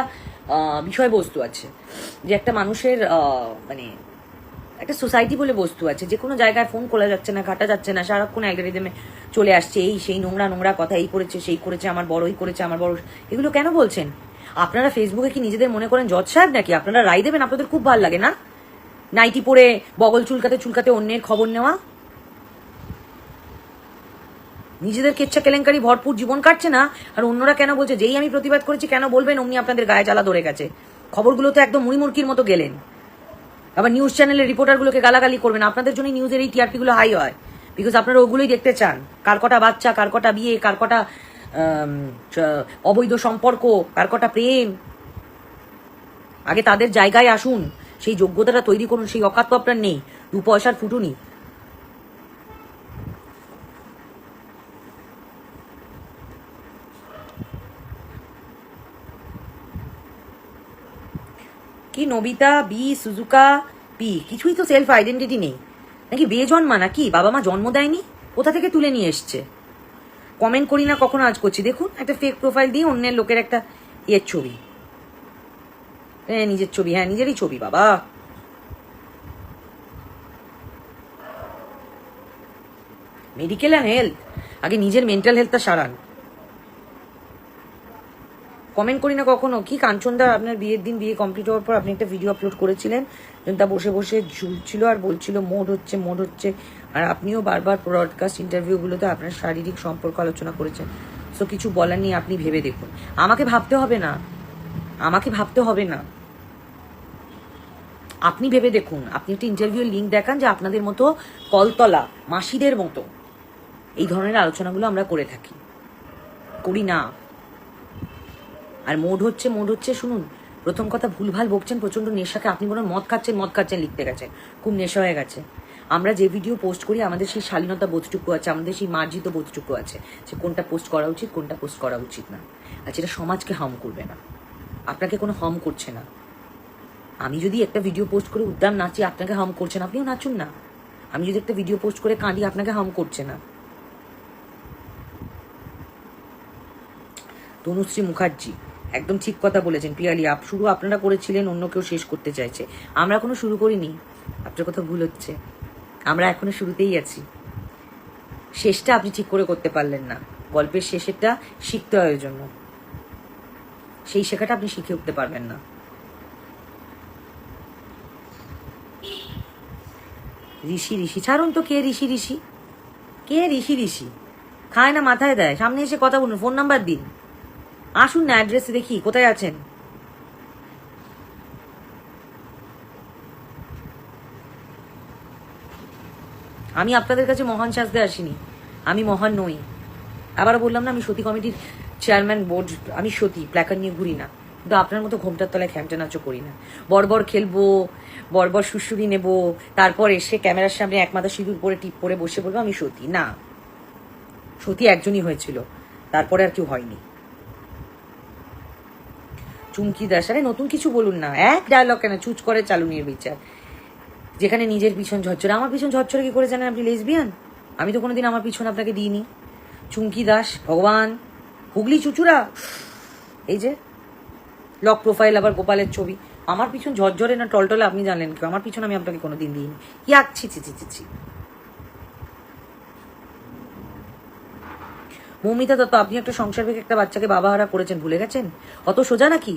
বিষয়বস্তু আছে, যে একটা মানুষের মানে একটা সোসাইটি বলে বস্তু আছে, যে কোনো জায়গায় ফোন খোলা যাচ্ছে না, ঘাটা যাচ্ছে না, সারাক্ষণ অ্যালগরিদমে চলে আসছে এই সেই নোংরা নোংরা কথা, এই করেছে সেই করেছে, আমার বড় এই করেছে আমার বড়। এগুলো কেন বলছেন আপনারা? ফেসবুকে কি নিজেদের মনে করেন জজ সাহেব নাকি? আপনারা রায় দেবেন? আপনাদের খুব ভালো লাগে না নাইটি পরে বগল চুলকাতে চুলকাতে অন্যের খবর নেওয়া? নিজেদের কেচ্ছা কেলেঙ্কারি ভরপুর জীবন কাটছে না, আর অন্যরা কেন বলছে যেই আমি প্রতিবাদ করেছি কেন বলবেন অমনি আপনাদের গায়ে জ্বালা ধরে গেছে। খবরগুলো তো একদম মুড়িমুড়কির মতো গেলেন। আবার নিউজ চ্যানেলের রিপোর্টারগুলোকে গালাগালি করবেন। আপনাদের জন্য নিউজের এই টিআরপি গুলো হাই হয়, বিকজ আপনারা ওগুলোই দেখতে চান। কার কটা বাচ্চা, কার কটা বিয়ে, কার কটা অবৈধ সম্পর্ক, কার কটা প্রেম। আগে তাদের জায়গায় আসুন, সেই যোগ্যতাটা তৈরি করুন। সেই অকাত তো আপনার নেই, 2 পয়সার ফুটুনি। কি নবিতা বি, সুজুকা পি, কিছুই তো সেলফ আইডেন্টিটি নেই নাকি? বেজন্মা নাকি? বাবা মা জন্ম দেয়নি? কোথা থেকে তুলে নিয়ে এসছে? কমেন্ট করি না কখনো, আজ করছি। দেখুন একটা ফেক প্রোফাইল দিয়ে অন্যের লোকের একটা ইয়ের ছবি, নিজের ছবি, হ্যাঁ নিজেরই ছবি। বাবা মেডিকেল অ্যান্ড হেলথ, আগে নিজের মেন্টাল হেলথটা সারান। কমেন্ট করি না কখনো। কি কাঞ্চনদা, আপনার বিয়ের দিন, বিয়ে কমপ্লিট হওয়ার পর আপনি একটা ভিডিও আপলোড করেছিলেন, তা বসে বসে ঝুলছিল আর বলছিল মোড হচ্ছে মোড হচ্ছে। আর আপনিও বারবার ব্রডকাস্ট ইন্টারভিউগুলোতে আপনার শারীরিক সম্পর্ক আলোচনা করেছেন। সো কিছু বলার নেই, আপনি ভেবে দেখুন। আমাকে ভাবতে হবে না, আমাকে ভাবতে হবে না, আপনি ভেবে দেখুন। আপনি একটা ইন্টারভিউর লিঙ্ক দেখান যে আপনাদের মতো কলতলা মাসিদের মতো এই ধরনের আলোচনাগুলো আমরা করে থাকি, করি না। আর মোড হচ্ছে শুনুন, প্রথম কথা ভুলভাল বকছেন, প্রচন্ড নেশাকে। আপনি কোনো মদ খাচ্ছেন লিখতে গেছেন, খুব নেশা হয়ে গেছে। আমরা যে ভিডিও পোস্ট করি আমাদের সেই শালীনতা বোধটুকু আছে, আমাদের সেই মার্জিত বোধটুকু আছে, যে কোনটা পোস্ট করা উচিত কোনটা পোস্ট করা উচিত না। আর যেটা সমাজকে হার্ম করবে না, আপনাকে কোনো হার্ম করছে না। আমি যদি একটা ভিডিও পোস্ট করে উদ্যান নাচি, আপনাকে হার্ম করছে না, আপনিও নাচুন না। আমি যদি একটা ভিডিও পোস্ট করে কাঁদি, আপনাকে হার্ম করছে না। তনুশ্রী মুখার্জি একদম ঠিক কথা বলেছেন। পিয়ালি শুরু আপনারা করেছিলেন, অন্য কেউ শেষ করতে চাইছে। আমরা কোনো শুরু করিনি, আপনার কথা ভুল হচ্ছে। আমরা এখনো শুরুতেই আছি। শেষটা আপনি ঠিক করে করতে পারলেন না। গল্পের শেষেরটা শিখতে হয়, ওই জন্য সেই শেখাটা আপনি শিখে উঠতে পারবেন না। ঋষি ছাড়ুন তো। কে ঋষি? খায় না মাথায় দেয়? সামনে এসে কথা বলুন, ফোন নাম্বার দিন, আসুন না অ্যাড্রেসে, দেখি কোথায় আছেন। আমি আপনাদের কাছে মহান সাজতে আসিনি, আমি মহান নই। আবারও বললাম না, আমি সতী কমিটির চেয়ারম্যান বোর্ড, আমি সতী, প্ল্যাকার্ড নিয়ে ঘুরি না। কিন্তু আপনার মতো ঘোমটার তলায় খ্যামটা নাচও করি না। বর্বর খেলবো, বর্বর সুশুরি নেবো, তারপর এসে ক্যামেরার সামনে এক মাথা সিঁদুর পরে টিপ পরে বসে বলবো আমি সতী। না, সতী একজনই হয়েছিল, তারপরে আর কেউ হয়নি। চুমকি দাস, আরে নতুন কিছু বলুন না, এক ডায়লগ কেন? চুজ করে চালুনির বিচার, যেখানে নিজের পিছন ঝরঝরে। আমার পিছন ঝরঝরে কি করে জানেন? আপনি লেসবিয়ান? আমি তো কোনোদিন আমার পিছন আপনাকে দিইনি। চুমকি দাস, ভগবান, হুগলি চুচুরা, এই যে লক প্রোফাইল, আবার গোপালের ছবি। আমার পিছন ঝরঝরে না টলটলে আপনি জানলেন কি? আমার পিছন আমি আপনাকে কোনোদিন দিইনি। কি আঁকছি, ছি। মৌমিতা দত্ত, আপনি একটা সংসার ভেঙে একটা বাচ্চাকে বাবা হারা করেছেন, ভুলে গেছেন? অত সোজা নাকি?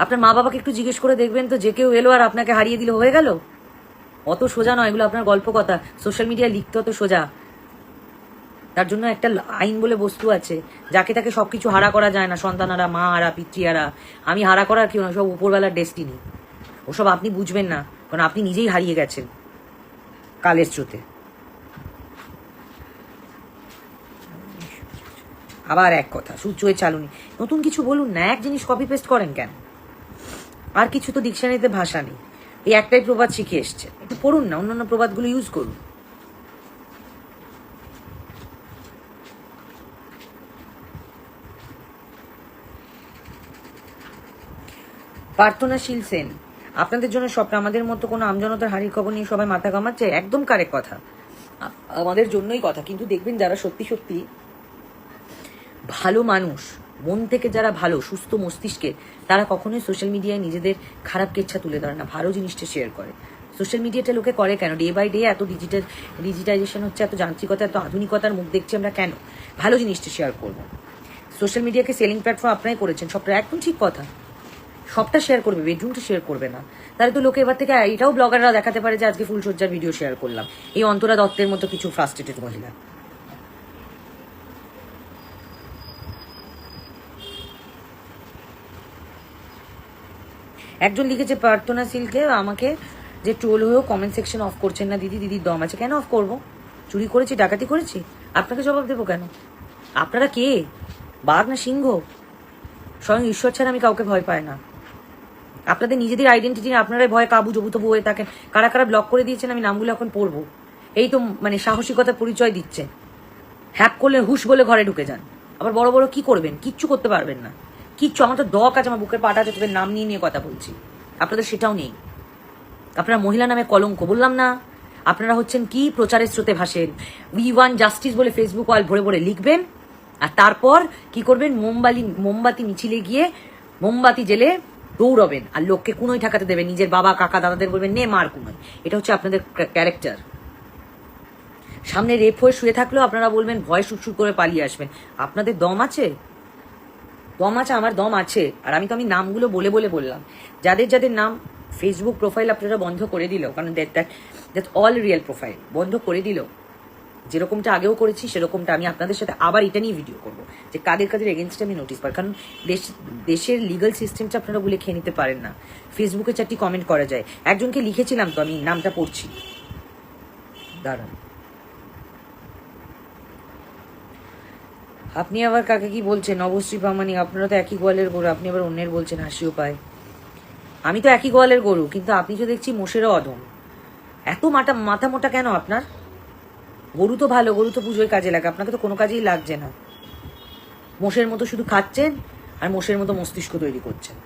আপনার মা বাবাকে একটু জিজ্ঞেস করে দেখবেন তো, যে কেউ এলো আর আপনাকে হারিয়ে দিল, হয়ে গেল? অত সোজা নয়, এগুলো আপনার গল্প কথা। সোশ্যাল মিডিয়ায় লিখতে অত সোজা। তার জন্য একটা আইন বলে বস্তু আছে, যাকে তাকে সবকিছু হারা করা যায় না। সন্তানারা, মা হারা, পিতৃহারা। আমি হারা করার কেউ না, সব উপরবেলার ডেস্টিনি। ওসব আপনি বুঝবেন না, কারণ আপনি নিজেই হারিয়ে গেছেন কালের স্রোতে। আবার এক কথা, সূর্যের চালুনি। নতুন কিছু বলুন না, এক জিনিস কপি পেস্ট করেন কেন? আর কিছু তো ডিকশনারিতে ভাষা নেই, এই একটাই প্রবাদ শিখে এসছে। একটু পড়ুন না, অন্যান্য প্রবাদগুলো ইউজ করুন। প্রার্থনাশীল সেন, আপনাদের জন্য স্বপ্ন, আমাদের মতো কোনো আমজনতার হারির খবর নিয়ে সবাই মাথা ঘামাচ্ছে। একদম কারেক্ট কথা। আমাদের জন্যই কথা। কিন্তু দেখবেন যারা সত্যি সত্যি ভালো মানুষ, মন থেকে যারা ভালো, সুস্থ মস্তিষ্কে, তারা কখনোই সোশ্যাল মিডিয়ায় নিজেদের খারাপ কেচ্ছা তুলে ধরে না, ভালো জিনিসটা শেয়ার করে। সোশ্যাল মিডিয়াটা লোকে করে কেন? ডে বাই ডে এত ডিজিটাইজেশন হচ্ছে, এত যান্ত্রিকতা, এত আধুনিকতার মুখ দেখছি আমরা, কেন ভালো জিনিসটা শেয়ার করবো? সোশ্যাল মিডিয়াকে সেলিং প্ল্যাটফর্ম আপনারাই করেছেন, সবটা একদম ঠিক কথা। সবটা শেয়ার করবে, বেডরুমটা শেয়ার করবে না। তাহলে তো লোকে এবার থেকে এটাও ব্লগাররা দেখাতে পারে যে আজকে ফুলসজ্জার ভিডিও শেয়ার করলাম, এই অন্তরা দত্তের মতো কিছু ফ্রাস্ট্রেটেড মহিলা। একজন লিখেছে প্রার্থনা সিলকে আমাকে যে ট্রোল হয়েও কমেন্ট সেকশন অফ করছেন না দিদি, দিদির দম আছে। কেন অফ করবো? চুরি করেছি, ডাকাতি করেছি? আপনাকে জবাব দেবো কেন? আপনারা কে, বাঘ না সিংহ? স্বয়ং ঈশ্বর ছাড়া আমি কাউকে ভয় পাই না। আপনাদের নিজেদের আইডেন্টিটি আপনারাই ভয় কাবু জবু তবু হয়ে থাকেন। কারা কারা ব্লক করে দিয়েছেন আমি নামগুলো এখন পড়বো। এই তো মানে সাহসিকতার পরিচয় দিচ্ছে। হ্যাক করলে হুশ বলে ঘরে ঢুকে যান, আবার বড় বড় কি করবেন? কিচ্ছু করতে পারবেন না, কিচ্ছু। আমার তো দক আছে, আমার বুকের পাটা আছে, তোদের নাম নিয়ে নিয়ে কথা বলছি। আপনাদের সেটাও নেই। আপনারা মহিলা নামে কলঙ্ক, বললাম না? আপনারা হচ্ছেন কি, প্রচারের স্রোতে ভাসেন। উই ওয়ান জাস্টিস বলে ফেসবুক ওয়াল ভরে ভরে লিখবেন, আর তারপর কি করবেন? মোমবাতি মিছিলে গিয়ে মোমবাতি জেলে দৌড়বেন, আর লোককে কুনোই ঠেকাতে দেবেন। নিজের বাবা কাকা দাদাদের বলবেন নে মার কুনোই। এটা হচ্ছে আপনাদের ক্যারেক্টার। সামনে রেপ হয়ে শুয়ে থাকলেও আপনারা বলবেন ভয় সুরসুর করে পালিয়ে আসবেন। আপনাদের দম আছে? দম আছে? আমার দম আছে। আর আমি নামগুলো বলে বলে বললাম। যাদের যাদের নাম ফেসবুক প্রোফাইল আপনারা বন্ধ করে দিল, কারণ দ্যাট অল রিয়েল প্রোফাইল বন্ধ করে দিল, যেরকমটা আগেও করেছি সেরকমটা আমি আপনাদের সাথে আবার এটা নিয়ে ভিডিও করবো যে কাদের কাদের এগেনস্টে আমি নোটিস পাই। কারণ দেশের লিগাল সিস্টেমটা আপনারা বলে খেয়ে নিতে পারেন না। ফেসবুকে 4টি কমেন্ট করা যায়। একজনকে লিখেছিলাম তো, আমি নামটা পড়ছি, দাঁড়ান। আপনি আবার কাকে কি বলছেন? নবশ্রী প্রামাণিক, আপনারা তো একই গোয়ালের গরু, আপনি আবার অন্যের বলছেন, হাসিও পায়। আমি তো একই গোয়ালের গরু, কিন্তু আপনি তো দেখছি মোষেরও অধম। এত মাথা মোটা কেন আপনার? গরু তো ভালো, গরু তো পুজোয় কাজে লাগে, আপনাকে তো কোনো কাজেই লাগছে না। মোষের মতো শুধু খাচ্ছেন আর মোষের মতো মস্তিষ্ক তৈরি করছেন।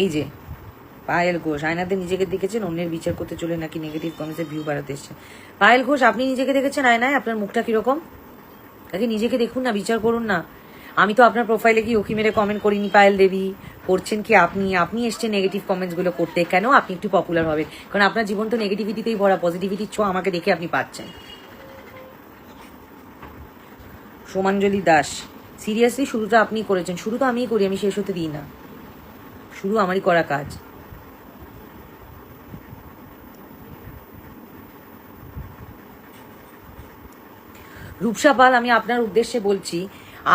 এই যে পায়েল ঘোষ, আয়নাতে নিজেকে দেখেছেন, অন্যের বিচার করতে চলে নাকি নেগেটিভ কমেন্টসের ভিউ বাড়াতে এসছেন। পায়েল ঘোষ, আপনি নিজেকে দেখেছেন আয়নায়? আপনার মুখটা কিরকম? আগে নিজেকে দেখুন না, বিচার করুন না। আমি তো আপনার প্রোফাইলে কি উকি মেরে কমেন্ট করিনি পায়েল দেবী। করছেন কি আপনি এসছেন নেগেটিভ কমেন্টস গুলো করতে। কেন? আপনি একটু পপুলার হবে, কারণ আপনার জীবন তো নেগেটিভিটিতেই ভরা। পজিটিভিটির ছোঁয়া আমাকে দেখে আপনি পাচ্ছেন। সোমাঞ্জলি দাস, সিরিয়াসলি শুরুটা আপনি করেছেন? শুরু তো আমিই করি, আমি শেষ হতে দিই না। শুরু আমারই করা কাজ। রূপসা পাল, আমি আপনার উদ্দেশ্যে বলছি,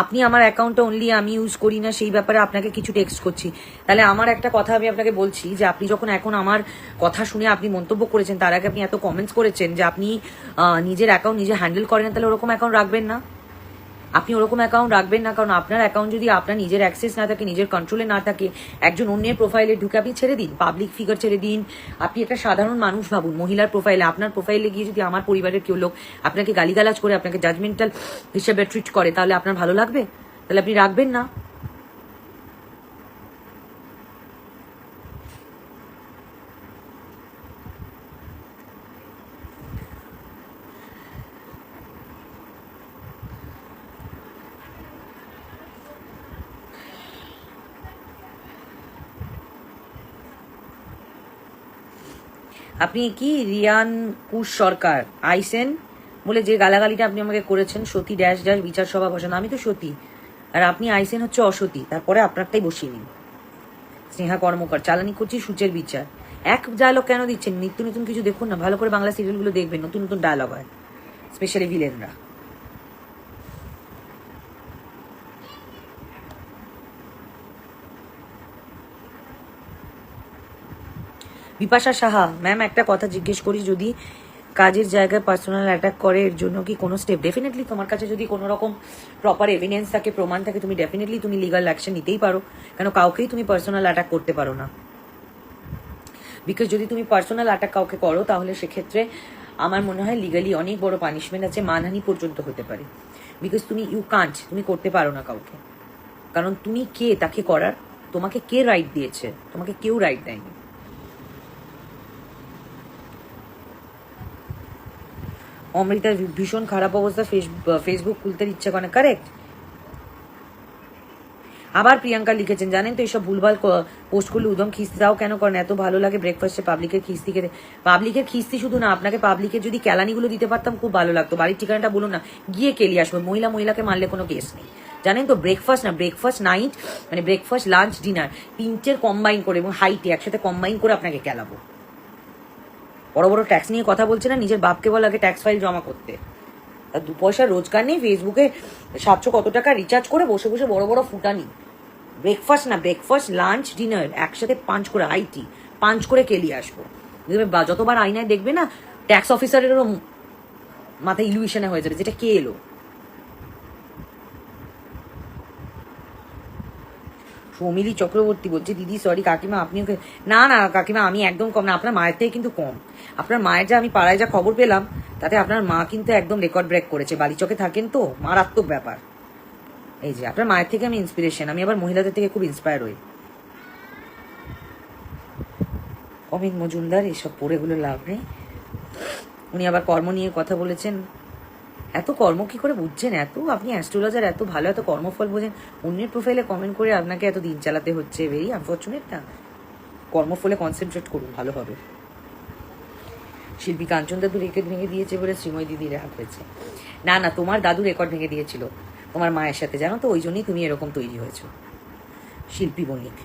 আপনি আমার অ্যাকাউন্টটা অনলি আমি ইউজ করি না সেই ব্যাপারে আপনাকে কিছু টেক্সট করছি। তাহলে আমার একটা কথা আমি আপনাকে বলছি যে আপনি যখন এখন আমার কথা শুনে আপনি মন্তব্য করেছেন, তার আগে আপনি এত কমেন্টস করেছেন যে আপনি নিজের অ্যাকাউন্ট নিজে হ্যান্ডেল করেন, তাহলে ওরকম অ্যাকাউন্ট রাখবেন না। আপনি ওরকম অ্যাকাউন্ট রাখবেন না, কারণ আপনার অ্যাকাউন্ট যদি আপনার নিজের অ্যাক্সেস না থাকে, নিজের কন্ট্রোলে না থাকে, একজন অন্যের প্রোফাইলে ঢুকে আপনি ছেড়ে দিন, পাবলিক ফিগার ছেড়ে দিন। আপনি একটা সাধারণ মানুষ ভাবুন, মহিলার প্রোফাইলে, আপনার প্রোফাইলে গিয়ে যদি আমার পরিবারের কেউ লোক আপনাকে গালিগালাজ করে, আপনাকে জাজমেন্টাল হিসেবে ট্রিট করে, তাহলে আপনার ভালো লাগবে? তাহলে আপনি রাখবেন না। আপনি কি রিয়ান কুশ সরকার আইসেন বলে যে গালাগালিটা আপনি আমাকে করেছেন, সতী ড্যাশ ড্যাশ বিচার সভা বসানো, আমি তো সতী, আর আপনি আইসেন হচ্ছে অসতী, তারপরে আপনারটাই বসিয়ে নিন। স্নেহা কর্মকার, চালানি করছি সূচের বিচার। এক ডায়লগ কেন দিচ্ছেন? নিত্য নতুন কিছু দেখুন না, ভালো করে বাংলা সিরিয়ালগুলো দেখবেন, নতুন নতুন ডায়লগ হয়, স্পেশালি ভিলেনরা। বিপাশা সাহা, ম্যাম একটা কথা জিজ্ঞেস করি, যদি কাজের জায়গায় পার্সোনাল অ্যাটাক করে এর জন্য কি কোনো স্টেপ? ডেফিনেটলি তোমার কাছে যদি কোনো রকম প্রপার এভিডেন্স থাকে, প্রমাণ থাকে, তুমি ডেফিনেটলি তুমি লিগাল অ্যাকশন নিতেই পারো। কেন কাউকেই তুমি পার্সোনাল অ্যাটাক করতে পারো না। বিকজ যদি তুমি পার্সোনাল অ্যাটাক কাউকে করো, তাহলে সেক্ষেত্রে আমার মনে হয় লিগালি অনেক বড় পানিশমেন্ট আছে, মানহানি পর্যন্ত হতে পারে। বিকজ তুমি তুমি করতে পারো না কাউকে। কারণ তুমি কে তাকে করার? তোমাকে কে রাইট দিয়েছে? তোমাকে কেউ রাইট দেয়নি। অমৃতার ভীষণ খারাপ অবস্থা, ফেসবুক খুলতে ইচ্ছা করে, কারেক্ট। আবার প্রিয়াঙ্কা লিখেছেন, জানেন তো এইসব ভুলভাল পোস্ট করলে উদম খিস্তি দাও কেন করেন? এত ভালো লাগে ব্রেকফাস্টে পাবলিকের খিস্তি খেতে। পাবলিকের খিস্তি শুধু না, আপনাকে পাবলিকের যদি ক্যালানিগুলো দিতে পারতাম খুব ভালো লাগতো। বাড়ির ঠিকানাটা বলুন না, গিয়ে কেলি আসবো। মহিলাকে মারলে কোনো কেস নেই, জানেন তো। ব্রেকফাস্ট না, ব্রেকফাস্ট নাইট, মানে ব্রেকফাস্ট লাঞ্চ ডিনার তিনটের কম্বাইন করে এবং হাইটে একসাথে কম্বাইন করে আপনাকে খেলাবো। বড় বড় ট্যাক্স নিয়ে কথা বলছে না, নিজের বাপকে বল আগে ট্যাক্স ফাইল জমা করতে। আর 2 পয়সা রোজগার নেই, ফেসবুকে 700 কত টাকা রিচার্জ করে বসে বসে বড় বড় ফুটানি। ব্রেকফাস্ট না, ব্রেকফাস্ট লাঞ্চ ডিনার একসাথে পাঞ্চ করে আইটি পাঞ্চ করে কেলিয়ে আসবো। যতবার আয়নায় দেখবে না, ট্যাক্স অফিসারেরও মাথায় ইলুশনে হয়ে যাবে যেটা কে এলো। সৌমিলি চক্রবর্তী বলছে, দিদি সরি কাকিমা আপনি ওকে। না না কাকিমা, আমি একদম কম না, আপনার মায়ের থেকে কিন্তু কম। আপনার মায়ের যা আমি পাড়ায় যা খবর পেলাম, তাতে আপনার মা কিন্তু একদম রেকর্ড ব্রেক করেছে। বালিচকে থাকেন তো, মারাত্মক ব্যাপার। এই যে আপনার মায়ের থেকে আমি ইন্সপিরেশন, আমি আবার মহিলাদের থেকে খুব ইন্সপায়ার হই। অমিত মজুমদার এসব পড়েগুলো লাভ নেই। উনি আবার কর্ম নিয়ে কথা বলেছেন। এত কর্ম কি করে বুঝছেন? এত আপনি অ্যাস্ট্রোলজার, এত ভালো, এত কর্মফল বোঝেন, অন্যের প্রোফাইলে কমেন্ট করে আপনাকে এত দিন চালাতে হচ্ছে। ভেরি আনফর্চুনেট না। কর্মফলে কনসেন্ট্রেট করুন, ভালো হবে। শিল্পী কাঞ্চন দাদু রেকর্ড ভেঙে দিয়েছে বলে শ্রীময় দিদি রাগ হয়েছে। না না, তোমার দাদু রেকর্ড ভেঙে দিয়েছিল তোমার মায়ের সাথে, জানো তো, ওই জন্যই তুমি এরকম তৈরি হয়েছো। শিল্পী বণিক,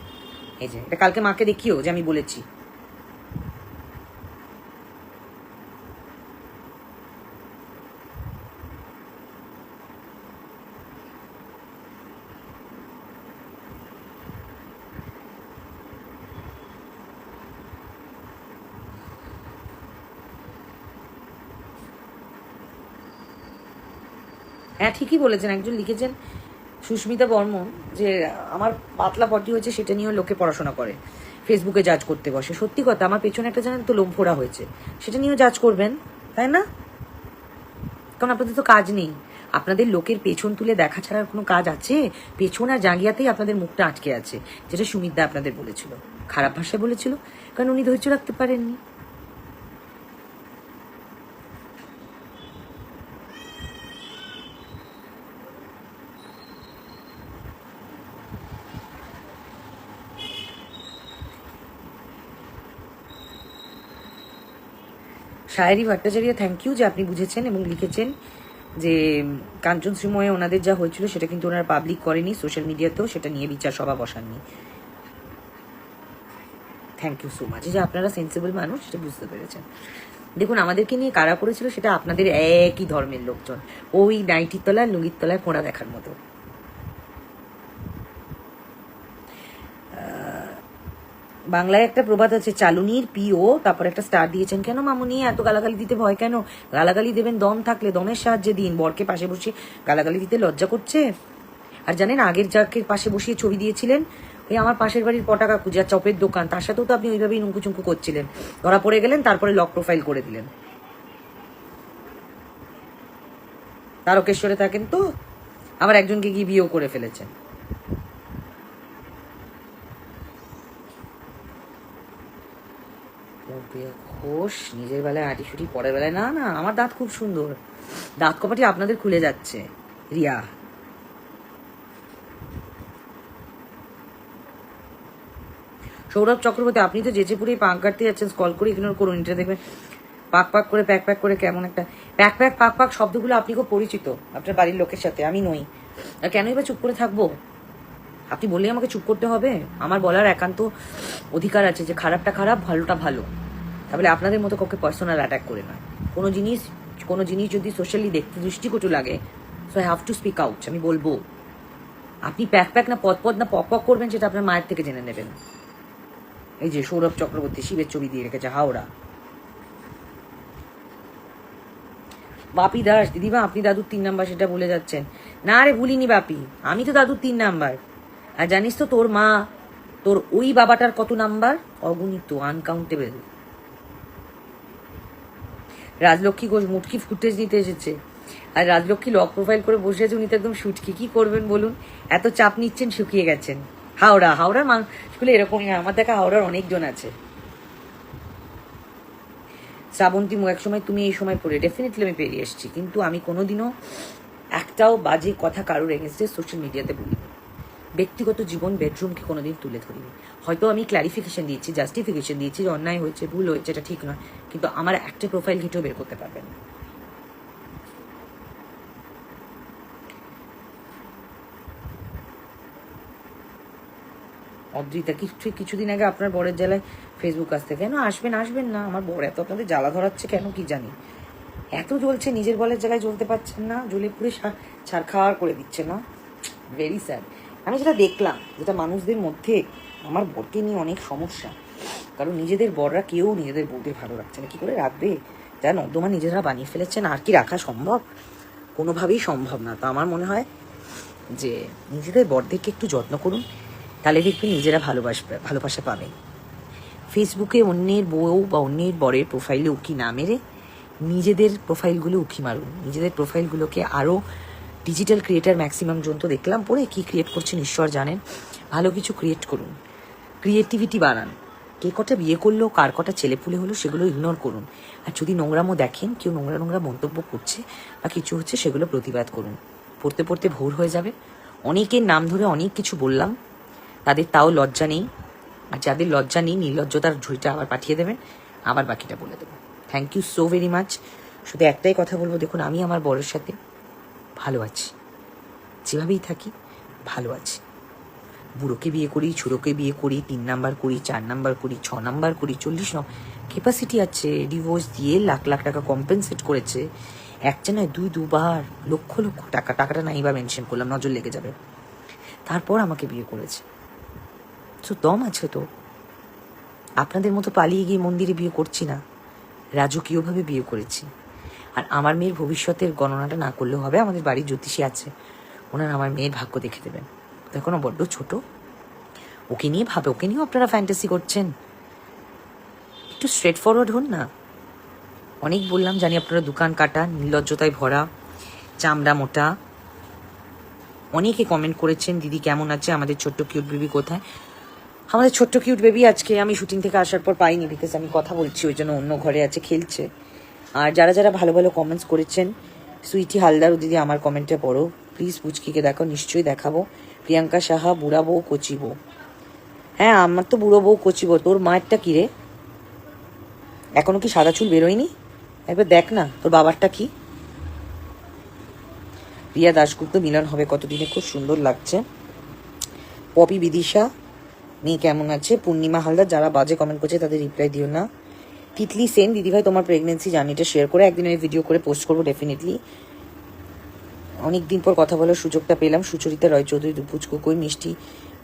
এই যে এটা কালকে মাকে দেখিও যে আমি বলেছি। হ্যাঁ ঠিকই বলেছেন, একজন লিখেছেন সুস্মিতা বর্মন, যে আমার পাতলা পটি হয়েছে সেটা নিয়েও লোকে পড়াশোনা করে, ফেসবুকে জাজ করতে বসে। সত্যি কথা, আমার পেছনে একটা জানেন তো লোম ফোড়া হয়েছে, সেটা নিয়েও জাজ করবেন, তাই না? কারণ আপনাদের তো কাজ নেই। আপনাদের লোকের পেছন তুলে দেখা ছাড়ার কোনো কাজ আছে? পেছন আর জাঙ্গিয়াতেই আপনাদের মুখটা আটকে আছে, যেটা সুমিতদা আপনাদের বলেছিল, খারাপ ভাষায় বলেছিল, কারণ উনি ধৈর্য রাখতে পারেননি। শায়েরি ভট্টাচার্য, থ্যাংক ইউ যে আপনি বুঝেছেন এবং লিখেছেন যে কাঞ্চন শ্রীময়ে ওনাদের যা হয়েছিল সেটা কিন্তু ওনারা পাবলিক করেনি, সোশ্যাল মিডিয়াতেও সেটা নিয়ে বিচার সভা বসাননি। থ্যাংক ইউ সো মাচ যে আপনারা সেন্সিবল মানুষ, সেটা বুঝতে পেরেছেন। দেখুন, আমাদেরকে নিয়ে কারা করেছিল সেটা আপনাদের একই ধর্মের লোকজন, ওই নাইটির তলায় লুঙ্গির তলায় ফোঁড়া দেখার মতো। বাংলায় একটা প্রবাদ আছে, চালুনির পিও, তারপর একটা স্টার দিয়েছেন। কেন মামুনি এত গালাগালি দিতে ভয় কেন? গালাগালি দেবেন দম থাকলে, দমের সাহায্যে দিন। বরকে পাশে বসে গালাগালি দিতে লজ্জা করছে? আর জানেন আগের যাকে পাশে বসিয়ে ছবি দিয়েছিলেন, ওই আমার পাশের বাড়ির পটাকা খুঁজা চপের দোকান, তার সাথেও তো আপনি ওইভাবেই নুঙ্কু চুঙ্কু করছিলেন। ধরা পড়ে গেলেন, তারপরে লক প্রোফাইল করে দিলেন। তারকেশ্বরে থাকেন তো, আবার একজনকে গিয়ে বিয়েও করে ফেলেছেন। ঘোষ নিজের বেলায় আটি শুটি, পরের বেলায় না না। আমার দাঁত খুব সুন্দর, দাঁত কপাটি আপনাদের খুলে যাচ্ছে। রিয়া, সৌরভ চক্রবর্তী, আপনি তো জেজেপুরেই পাক কাটতে যাচ্ছেন, স্কল করে ইগনোর করুন। এটা দেখবেন পাক পাক করে প্যাক প্যাক করে কেমন একটা প্যাক প্যাক পাক পাক শব্দগুলো আপনি খুব পরিচিত আপনার বাড়ির লোকের সাথে, আমি নই। আর কেনই বা চুপ করে থাকবো? আপনি বললেই আমাকে চুপ করতে হবে? আমার বলার একান্ত অধিকার আছে যে খারাপটা খারাপ, ভালোটা ভালো। তাহলে আপনাদের মতো কাউকে পার্সোনাল অ্যাটাক করে না। কোনো জিনিস যদি সোশ্যালি দেখতে দৃষ্টিকটু লাগে, so I have to speak out. আমি বলবো। আপনি প্যাক প্যাক না পদ পদ না পক পক করবেন সেটা আপনার মায়ের থেকে জেনে নেবেন। এই যে সৌরভ চক্রবর্তী শিবের ছবি দিয়ে রেখেছে, হাওড়া। বাপি দাস, দিদিমা আপনি দাদুর 3 নাম্বার সেটা বলে যাচ্ছেন। না রে ভুলিনি বাপি, আমি তো দাদুর 3 নাম্বার। আর জানিস তো তোর মা, তোর ওই বাবাটার কত নাম্বার? অগণিত, আনকাউন্টেবল। রাজলক্ষ্মী ঘোষ মুটকি ফুটেজ নিতে এসেছে। আর রাজলক্ষ্মী লক প্রোফাইল করে বসে আছে, উনি তো একদম শুটকি। কি করবেন বলুন, এত চাপ নিচ্ছেন, শুকিয়ে গেছেন। হাওড়ার মানুষগুলো এরকমই, আমার দেখা হাওড়ার অনেকজন আছে। শ্রাবন্তী মুখ, এক সময় তুমি এই সময় পড়ে, ডেফিনেটলি আমি পেরিয়ে এসেছি, কিন্তু আমি কোনোদিনও একটাও বাজে কথা কারোর এগেনস্টে সোশ্যাল মিডিয়াতে বলি, ব্যক্তিগত জীবন বেডরুমকে কোনোদিন তুলে ধরিনি। হয়তো আমি ক্ল্যারিফিকেশন দিয়েছি, জাস্টিফিকেশন দিয়েছি যে অন্যায় হয়েছে, ভুল হয়েছে, এটা ঠিক নয়, কিন্তু আমার একটা প্রোফাইল ঘেটেও বের করতে পারবেন না। অদ্রিতা, কিছুদিন আগে আপনার বরের জ্বালায় ফেসবুক আসতে, কেন আসবেন না, আমার বর এত আপনাদের জ্বালা ধরাচ্ছে কেন কি জানি, এত জ্বলছে, নিজের বলের জ্বালায় জ্বলতে পারছেন না, জ্বলে পুরে ছাড়খাড় করে দিচ্ছে না, ভেরি স্যাড। আমি যেটা দেখলাম, যেটা মানুষদের মধ্যে, আমার বরকে নিয়ে অনেক সমস্যা, কারণ নিজেদের বররা কেউ নিজেদের বউদের ভালো রাখছে না, কি করে রাখবে? যা নর্দমা নিজেরা বানিয়ে ফেলেছেন, আর কি রাখা সম্ভব? কোনোভাবেই সম্ভব না। তো আমার মনে হয় যে নিজেদের বরদেরকে একটু যত্ন করুন, তাহলে দেখবেন নিজেরা ভালোবাসা পাবে। ফেসবুকে অন্যের বউ বা অন্যের বরের প্রোফাইলে উকি না মেরে নিজেদের প্রোফাইলগুলো উকি মারুন, নিজেদের প্রোফাইলগুলোকে আরও ডিজিটাল ক্রিয়েটার ম্যাক্সিমাম জন তো দেখলাম পরে কি ক্রিয়েট করছেন ঈশ্বর জানেন, ভালো কিছু ক্রিয়েট করুন, ক্রিয়েটিভিটি বাড়ান। কে কটা বিয়ে করলো, কার কটা ছেলেপুলে হলো, সেগুলো ইগনোর করুন। আর যদি নোংরামও দেখেন, কেউ নোংরা মন্তব্য করছে বা কিছু হচ্ছে, সেগুলো প্রতিবাদ করুন। পড়তে পড়তে ভোর হয়ে যাবে। অনেকের নাম ধরে অনেক কিছু বললাম, তাদের তাও লজ্জা নেই, আর যাদের লজ্জা নেই নির্লজ্জতার ঝুড়িটা আবার পাঠিয়ে দেবেন, আবার বাকিটা বলে দেবো। Thank you so very much. শুধু একটাই কথা বলবো, দেখুন আমি আমার বরের সাথে ভালো আছি, যেভাবেই থাকি ভালো আছি। বুড়োকে বিয়ে করি, ছোটোকে বিয়ে করি, 3 নাম্বার করি, 4 নাম্বার করি, 6 নাম্বার করি, 40 ক্যাপাসিটি আছে, ডিভোর্স দিয়ে লাখ টাকা কম্পেনসেট করেছে, একটা নয় দুবার লক্ষ টাকাটা নাই বা মেনশন করলাম, নজর লেগে যাবে, তারপর আমাকে বিয়ে করেছে। তো দম আছে তো। আপনাদের মতো পালিয়ে গিয়ে মন্দিরে বিয়ে করছি না, রাজকীয়ভাবে বিয়ে করেছি। আর আমার মেয়ের ভবিষ্যতের গণনাটা না করলেও হবে, আমাদের বাড়ির জ্যোতিষী আছে, ওনার আমার মেয়ের ভাগ্য দেখে দেবেন। এখনো বড্ড ছোট, ওকে নিয়েও আপনারা ফ্যান্টাসি করছেন, একটু স্ট্রেট ফরওয়ার্ড হন না। অনেক বললাম, জানি আপনারা দোকান কাটা, নির্লজ্জতায় ভরা, চামড়া মোটা। অনেকে কমেন্ট করেছেন, দিদি কেমন আছে, আমাদের ছোট্ট কিউট বেবি কোথায়? আমাদের ছোট্ট কিউট বেবি আজকে আমি শুটিং থেকে আসার পর পাইনি, বিকজ আমি কথা বলছি, ওই জন্য অন্য ঘরে আছে, খেলছে। আর যারা ভালো কমেন্টস করেছেন, সুইটি হালদার, ও দিদি আমার কমেন্টে পড়ো প্লিজ, পুচকিকে দেখো, নিশ্চয়ই দেখাবো। প্রিয়াঙ্কা সাহা, বুড়া বউ কচি বউ, হ্যাঁ আমার তো বুড়ো বউ কচি বউ। তোর মায়েরটা কি রে, এখনো কি সাদা চুল বেরোয়নি? একবার দেখ না তোর বাবারটা কি। রিয়া দাশগুপ্ত, মিলন হবে কতদিনে, খুব সুন্দর লাগছে। পপি বিদিশা, মেয়ে কেমন আছে? পূর্ণিমা হালদার, যারা বাজে কমেন্ট করছে তাদের রিপ্লাই দিও না। তিতলি সেন, দিদিভাই তোমার প্রেগনেন্সি জার্নিটা শেয়ার করে একদিন আমি ভিডিও করে পোস্ট করবো ডেফিনেটলি। অনেকদিন পর কথা বলার সুযোগটা পেলাম। সুচরিতা রয় চৌধুরী, পুচকুকই মিষ্টি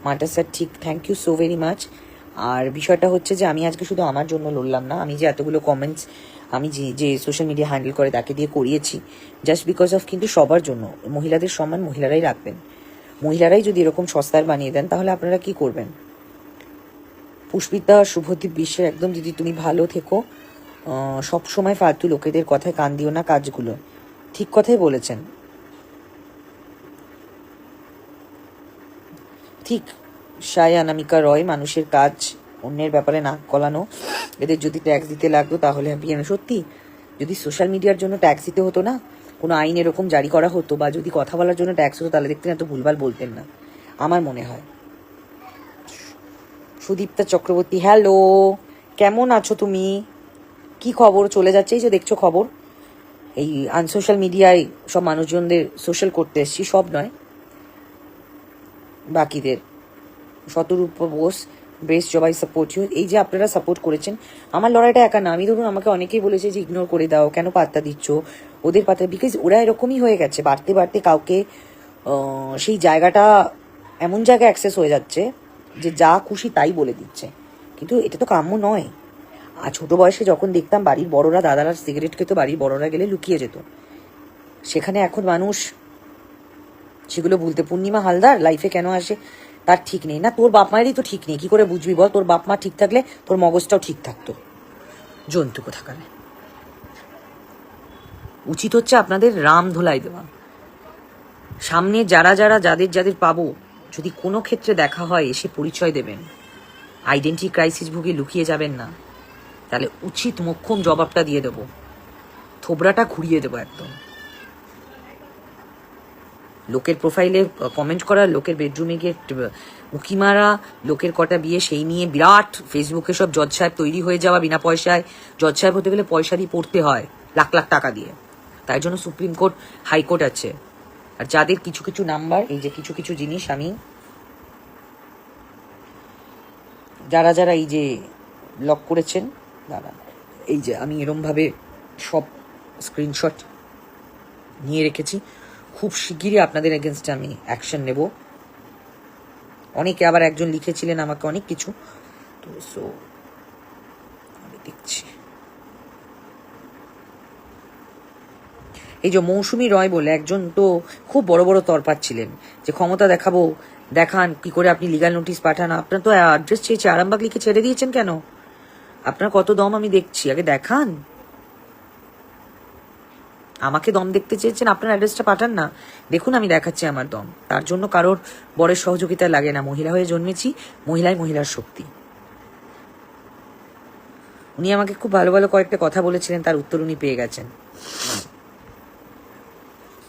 মাটা স্যার, ঠিক, thank you so very much. আর বিষয়টা হচ্ছে যে আমি আজকে শুধু আমার জন্য লড়লাম না, আমি যে এতগুলো কমেন্টস আমি যে সোশ্যাল মিডিয়া হ্যান্ডেল করে তাকে দিয়ে করিয়েছি, জাস্ট বিকজ অফ কিন্তু সবার জন্য। মহিলাদের সম্মান মহিলারাই রাখবেন, মহিলারাই যদি এরকম সস্তার বানিয়ে দেন তাহলে আপনারা কি করবেন? পুষ্পিতা, শুভদীপ বিশ্বের, একদম দিদি তুমি ভালো থেকো, সব সময় ফালতু লোকেদের কথায় কান দিও না, কাজগুলো ঠিক কথাই বলেছেন, ঠিক। সায় অনামিকা রয়, মানুষের কাজ অন্যের ব্যাপারে নাক গলানো, এদের যদি ট্যাক্স দিতে লাগতো তাহলে হ্যাপি। সত্যি, যদি সোশ্যাল মিডিয়ার জন্য ট্যাক্স দিতে হতো না, কোনো আইন এরকম জারি করা হতো, বা যদি কথা বলার জন্য ট্যাক্স হতো, তাহলে দেখতেন এত ভুলভাল বলতেন না, আমার মনে হয়। সুদীপ্তা চক্রবর্তী, হ্যালো, কেমন আছো তুমি? কি খবর? চলে যাচ্ছে, এই যে দেখছো খবর, এই আনসোশ্যাল মিডিয়ায় সব মানুষজনদের সোশ্যাল করতে এসছি, সব নয়, বাকিদের। শতরূপ বোস, বেস্ট জবাই সাপোর্ট ইউ। এই যে আপনারা সাপোর্ট করেছেন, আমার লড়াইটা একা না। আমি ধরুন, আমাকে অনেকেই বলেছে যে ইগনোর করে দাও, কেন পাত্তা দিচ্ছ ওদের পাত্তা, বিকজ ওরা এরকমই হয়ে গেছে, বাড়তে কাউকে সেই জায়গাটা এমন জায়গায় অ্যাক্সেস হয়ে যাচ্ছে যে যা খুশি তাই বলে দিচ্ছে, কিন্তু এটা তো কাম্য নয়। আর ছোটো বয়সে যখন দেখতাম বাড়ির বড়রা, দাদারা সিগারেট খেত, বাড়ির বড়রা গেলে লুকিয়ে যেত, সেখানে এখন মানুষ সেগুলো ভুলতে। পূর্ণিমা হালদার লাইফে কেন আসে তার ঠিক নেই না, তোর বাপ মায়েরই তো ঠিক নেই, কি করে বুঝবি বল? তোর বাপ মা ঠিক থাকলে তোর মগজটাও ঠিক থাকতো, জন্তু কোথাকারে। উচিত হচ্ছে আপনাদের রাম ধোলাই দেওয়া। সামনে যাদের পাবো, যদি কোনো ক্ষেত্রে দেখা হয় এসে পরিচয় দেবেন, আইডেন্টি ক্রাইসিস ভুগে লুকিয়ে যাবেন না, তাহলে উচিত মোক্ষম জবাবটা দিয়ে দেবো, থোবরাটা ঘুরিয়ে দেবো একদম। লোকের প্রোফাইলে কমেন্ট করা, লোকের বেডরুমে গিয়ে উঁকি মারা, লোকের কটা বিয়ে সেই নিয়ে বিরাট ফেসবুকে সব জজ সাহেব তৈরি হয়ে যাওয়া বিনা পয়সায়। জজ সাহেব হতে গেলে পয়সা দিয়ে পড়তে হয়, লাখ লাখ টাকা দিয়ে। তাই জন্য সুপ্রিম কোর্ট, হাইকোর্ট আছে। আর যাদের কিছু কিছু নাম্বার, এই যে কিছু কিছু জিনিস আমি, যারা এই যে লক করেছেন, এই যে আমি এরমভাবে সব স্ক্রিনশট নিয়ে রেখেছি। খুব শিগগিরই আপনাদের এগেনস্টে আমি অ্যাকশন নেব। অনেকে আবার একজন লিখেছিলেন আমাকে অনেক কিছু, তো সো আমি দেখছি। এই যে মৌসুমী রয় বলে একজন তো খুব বড় বড় তরপাচ্ছিলেন যে ক্ষমতা দেখাবো, দেখান কি করে আপনি লিগাল নোটিশ পাঠান। আপনার তো অ্যাড্রেস চেয়েছে, আরামবাগ লিখে ছেড়ে দিয়েছেন কেন? আপনার কত দম আমি দেখছি, আগে দেখান। আমাকে দম দেখতে চেয়েছেন, আপনার অ্যাড্রেসটা পাঠান না, দেখুন আমি দেখাচ্ছি আমার দম। তার জন্য কারোর বরের সহযোগিতা লাগে না। মহিলা হয়ে জন্মেছি, মহিলার শক্তি। উনি আমাকে খুব ভালো ভালো কয়েকটা কথা বলেছিলেন, তার উত্তর উনি পেয়ে গেছেন।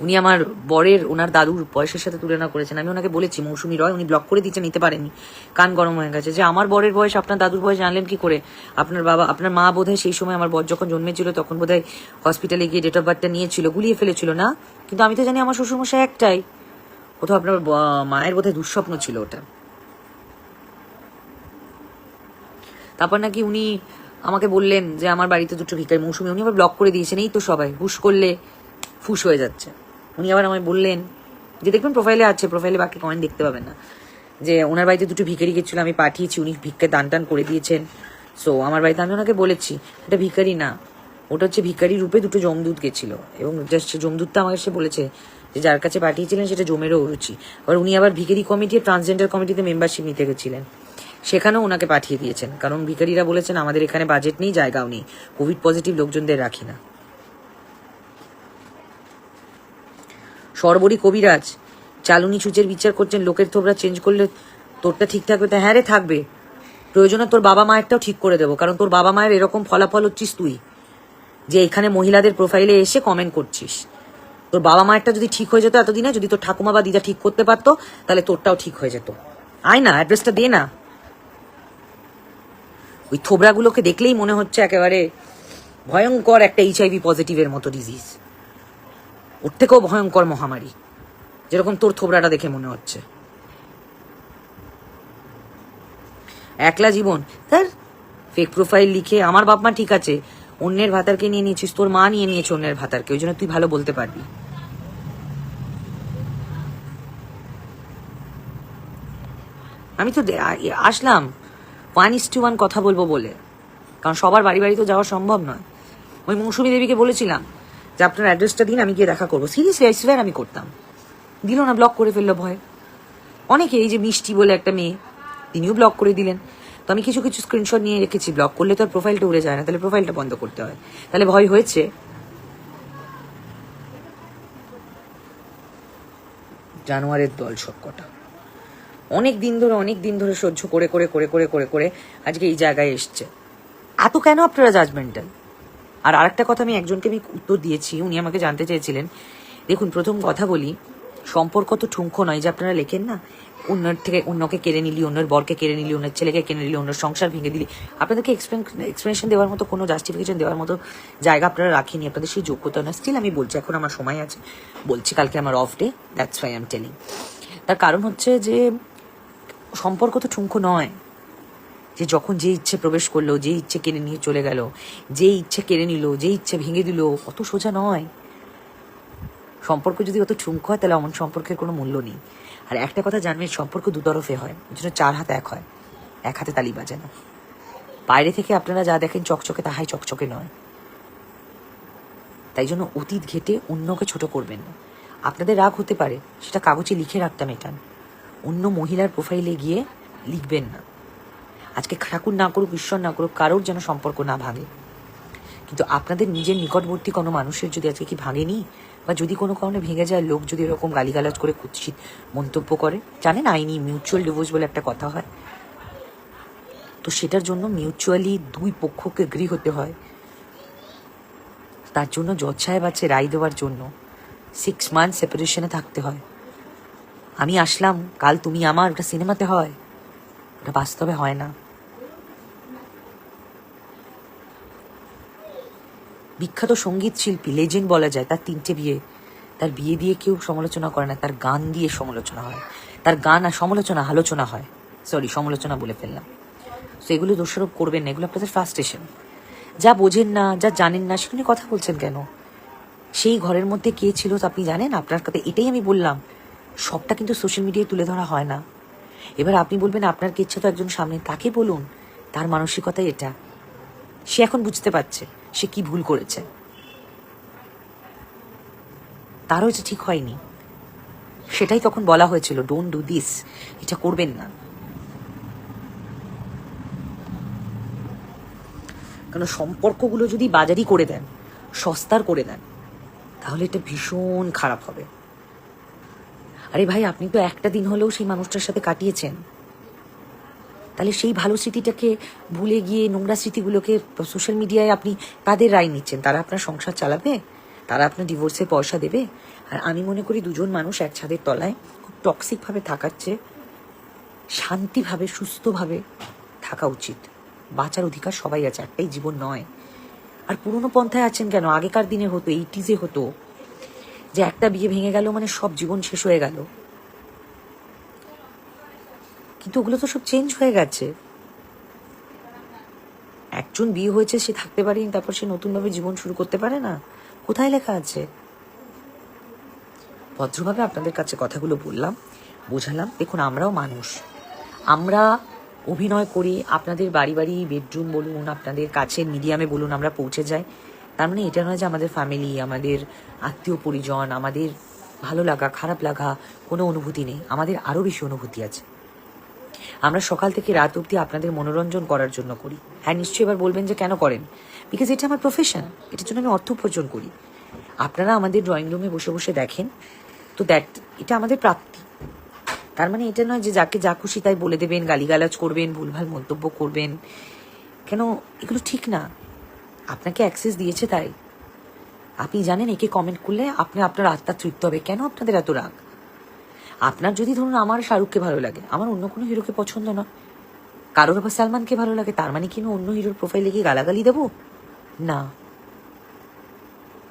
উনি আমার বরের, ওনার দাদুর বয়সের সাথে তুলনা করেছেন। আমি ওনাকে বলেছি মৌসুমী রয়, উনি ব্লক করে দিচ্ছে, নিতে পারেনি, কান গরম হয়ে গেছে যে আমার বরের বয়স আপনার দাদুর বয়স জানলেন কি করে? আপনার মা বোধহয় সেই সময় আমার বর যখন জন্মেছিল তখন বোধহয় হসপিটালে গিয়ে ডেট অফ বার্থটা নিয়েছিল, গুলিয়ে ফেলেছিল না? কিন্তু আমি তো জানি আমার শ্বশুরমশাই একটাই, কোথাও আপনার মায়ের বোধহয় দুঃস্বপ্ন ছিল ওটা। তারপর নাকি উনি আমাকে বললেন যে আমার বাড়িতে দুটো ভিখারি, মৌসুমী, উনি আবার ব্লক করে দিয়েছেন। এই তো সবাই হুশ করলে ফুস হয়ে যাচ্ছে। উনি আবার আমায় বললেন যে দেখবেন প্রোফাইলে আছে, প্রোফাইলে বাকি কমেন্ট দেখতে পাবেন না, যে ওনার বাড়িতে দুটো ভিখারি গেছিল, আমি পাঠিয়েছি, উনি ভিক্ষে দান টান করে দিয়েছেন। সো আমার বাড়িতে, আমি ওনাকে বলেছি এটা ভিখারি না, ওটা হচ্ছে ভিখারি রূপে দুটো জমদূত গেছিল, এবং জাস্ট জমদূতটা আমাকে সে বলেছে যে যার কাছে পাঠিয়েছিলেন সেটা জমেরও অরুচি। আবার উনি আবার ভিখারি কমিটি, ট্রান্সজেন্ডার কমিটিতে মেম্বারশিপ নিতে গেছিলেন, সেখানেও ওনাকে পাঠিয়ে দিয়েছেন। কারণ ভিখারিরা বলেছেন আমাদের এখানে বাজেট নেই, জায়গাও নেই, কোভিড পজিটিভ লোকজনদের রাখি না। সর্বরী কবিরাজ চালুনি ছুঁচের বিচার করছেন, লোকের থোবরা চেঞ্জ করলে তোরটা ঠিক থাকবে। তা হ্যাঁ রে, থাকবে। প্রয়োজনে তোর বাবা মায়েরটাও ঠিক করে দেবো, কারণ তোর বাবা মায়ের এরকম ফলাফল হচ্ছিস তুই, যে এখানে মহিলাদের প্রোফাইলে এসে কমেন্ট করছিস। তোর বাবা মায়েরটা যদি ঠিক হয়ে যেত এতদিনে, যদি তোর ঠাকুমা বা দিদা ঠিক করতে পারতো, তাহলে তোরটাও ঠিক হয়ে যেত। আয় না, অ্যাড্রেসটা দে না। ওই থোবরাগুলোকে দেখলেই মনে হচ্ছে একেবারে ভয়ঙ্কর একটা HIV পজিটিভের মতো ডিজিজ, ওর থেকেও ভয়ঙ্কর মহামারী, যেরকম তোর থোবরাটা দেখে মনে হচ্ছে। একলা জীবন, তার ফেক প্রোফাইল লিখে, আমার বাপ মা ঠিক আছে, অন্যের ভাতারকে নিয়ে নিয়েছিস, তোর মা নিয়ে নিয়েছে অন্যের ভাতারকে, ওই জন্য তুই ভালো বলতে পারবি। আমি তো আসলাম 1:1 কথা বলবো বলে, কারণ সবার বাড়ি বাড়ি তো যাওয়া সম্ভব নয়। ওই মৌসুমী দেবীকে বলেছিলাম যে আপনার অ্যাড্রেসটা দিন, আমি গিয়ে দেখা করবো। সিরিয়াসলি আই সোয়্যার আমি করতাম, দিল না, ব্লক করে ফেললো ভয়। অনেকে, এই যে মিষ্টি বলে একটা মেয়ে, তিনিও ব্লক করে দিলেন। তো আমি কিছু কিছু স্ক্রিনশট নিয়ে রেখেছি, ব্লক করলে তো আর প্রোফাইলটা উড়ে যায় না, তাহলে প্রোফাইলটা বন্ধ করতে হয়। তাহলে ভয় হয়েছে। জানোয়ারের দল সবকটা। অনেক দিন ধরে সহ্য করে করে করে করে করে করে আজকে এই জায়গায় এসছে। এত কেন আপনারা জাজমেন্টাল? আর আরেকটা কথা, আমি একজনকে আমি উত্তর দিয়েছি, উনি আমাকে জানতে চেয়েছিলেন। দেখুন, প্রথম কথা বলি, সম্পর্ক তো ঠুনকো নয় যে আপনারা লেখেন না, অন্যের থেকে অন্যকে কেড়ে নিলি, অন্যের বরকে কেড়ে নিলি, অন্যের ছেলেকে কেড়ে নিলি, অন্যের সংসার ভেঙে দিলি। আপনাদেরকে এক্সপ্লেনেশন দেওয়ার মতো, কোনো জাস্টিফিকেশন দেওয়ার মতো জায়গা আপনারা রাখিনি, আপনাদের সেই যোগ্যতা না। স্টিল আমি বলছি, এখন আমার সময় আছে, বলছি, কালকে আমার off day, that's why I am telling. তার কারণ হচ্ছে যে সম্পর্ক তো ঠুনকো নয় যে যখন যে ইচ্ছে প্রবেশ করলো, যে ইচ্ছে কেড়ে নিয়ে চলে গেল, যে ইচ্ছে কেড়ে নিল, যে ইচ্ছে ভেঙে দিল, অত সোজা নয়। সম্পর্ক যদি অত ঠুনকো হয়, তাহলে অমন সম্পর্কের কোনো মূল্য নেই। আর একটা কথা জানবেন, সম্পর্ক দুতরফে হয়, ওই জন্য 4 হাত এক হয়, এক হাতে তালি বাজে না। বাইরে থেকে আপনারা যা দেখেন চকচকে, তাহাই চকচকে নয়। তাই জন্য অতীত ঘেটে অন্যকে ছোট করবেন না। আপনাদের রাগ হতে পারে, সেটা কাগজে লিখে রাখতাম এটান, অন্য মহিলার প্রোফাইলে গিয়ে লিখবেন না। আজকে ঠাকুর না করুক, ঈশ্বর না করুক, কারোর যেন সম্পর্ক না ভাঙে। কিন্তু আপনাদের নিজের নিকটবর্তী কোনো মানুষের যদি আজকে কি ভাঙেনি, বা যদি কোনো কারণে ভেঙে যায়, লোক যদি এরকম গালিগালাজ করে কুৎসিত মন্তব্য করে, জানেন আইনি মিউচুয়াল ডিভোর্স বলে একটা কথা হয়, তো সেটার জন্য মিউচুয়ালি দুই পক্ষকে এগ্রি হতে হয়। তার জন্য জজ সাহেব আছে রায় দেওয়ার জন্য, 6 মান্থ সেপারেশনে থাকতে হয়। আমি আসলাম, কাল তুমি আমার, ওটা সিনেমাতে হয়, ওটা বাস্তবে হয় না। বিখ্যাত সঙ্গীত শিল্পী, লেজেন্ড বলা যায়, তার 3টে বিয়ে, তার বিয়ে দিয়ে কেউ সমালোচনা করে না, তার গান দিয়ে সমালোচনা হয়, তার গান আর সমালোচনা আলোচনা হয়, সমালোচনা বলে ফেললাম। তো এগুলো দোষারোপ করবেন না, এগুলো আপনাদের ফ্রাস্ট্রেশন। যা বোঝেন না, যা জানেন না, সেখানে কথা বলছেন কেন? সেই ঘরের মধ্যে কে ছিল আপনি জানেন? আপনার কাছে এটাই আমি বললাম, সবটা কিন্তু সোশ্যাল মিডিয়ায় তুলে ধরা হয় না। এবার আপনি বলবেন আপনার কে ইচ্ছা তো একজন সামনে, তাকে বলুন, তার মানসিকতাই এটা। সে এখন বুঝতে পারছে সে কি ভুল করেছে, তারও এটা ঠিক হয়নি। সেটাই তখন বলা হয়েছিল, ডোন্ট ডু দিস, এটা করবেন না। কারণ সম্পর্কগুলো যদি বাজারি করে দেন, সস্তার করে দেন, তাহলে এটা ভীষণ খারাপ হবে। আরে ভাই, আপনি তো একটা দিন হলেও সেই মানুষটার সাথে কাটিয়েছেন, তাহলে সেই ভালো স্মৃতিটাকে ভুলে গিয়ে নোংরা স্মৃতিগুলোকে সোশ্যাল মিডিয়ায় আপনি কাদের রায় নিচ্ছেন? তারা আপনার সংসার চালাবে? তারা আপনার ডিভোর্সের পয়সা দেবে? আর আমি মনে করি দুজন মানুষ এক ছাদের তলায় খুব টক্সিকভাবে থাকার চেয়ে শান্তিভাবে সুস্থভাবে থাকা উচিত। বাঁচার অধিকার সবাই আছে, একটাই জীবন নয়। আর পুরনো পন্থায় আছেন কেন? আগেকার দিনে হতো, 80s হতো যে একটা বিয়ে ভেঙে গেল মানে সব জীবন শেষ হয়ে গেল, কিন্তু ওগুলো তো সব চেঞ্জ হয়ে গেছে। একজন বিয়ে হয়েছে, সে থাকতে পারেনি, তারপর সে নতুনভাবে জীবন শুরু করতে পারে না? কোথায় লেখা আছে? ভদ্রভাবে আপনাদের কাছে কথাগুলো বললাম, বোঝালাম। দেখুন, আমরাও মানুষ, আমরা অভিনয় করি, আপনাদের বাড়ি বাড়ি বেডরুম বলুন, আপনাদের কাছের মিডিয়ামে বলুন, আমরা পৌঁছে যাই। তার মানে এটা নয় যে আমাদের ফ্যামিলি, আমাদের আত্মীয় পরিজন, আমাদের ভালো লাগা খারাপ লাগা কোনো অনুভূতি নেই। আমাদের আরও বেশি অনুভূতি আছে। আমরা সকাল থেকে রাত অবধি আপনাদের মনোরঞ্জন করার জন্য করি। হ্যাঁ, নিশ্চয়ই এবার বলবেন যে কেন করেন? বিকজ এটা আমার প্রফেশন, এটার জন্য আমি অর্থ উপার্জন করি। আপনারা আমাদের ড্রয়িং রুমে বসে বসে দেখেন, তো এটা আমাদের প্রাপ্তি। তার মানে এটা নয় যে যাকে যা খুশি তাই বলে দেবেন, গালিগালাজ করবেন, ভুলভাল মন্তব্য করবেন। কেন? এগুলো ঠিক না। আপনাকে অ্যাক্সেস দিয়েছে তাই। আপনি জানেন একে কমেন্ট করলে আপনার আত্মা তৃপ্ত হবে। কেন আপনাদের এত রাগ? আপনার যদি ধরুন আমার শাহরুখকে ভালো লাগে, আমার অন্য কোনো হিরোকে পছন্দ নয়, কারোর আবার সালমানকে ভালো লাগে, তার মানে কি আমি অন্য হিরোর প্রোফাইলে গিয়ে গালাগালি দেবো? না,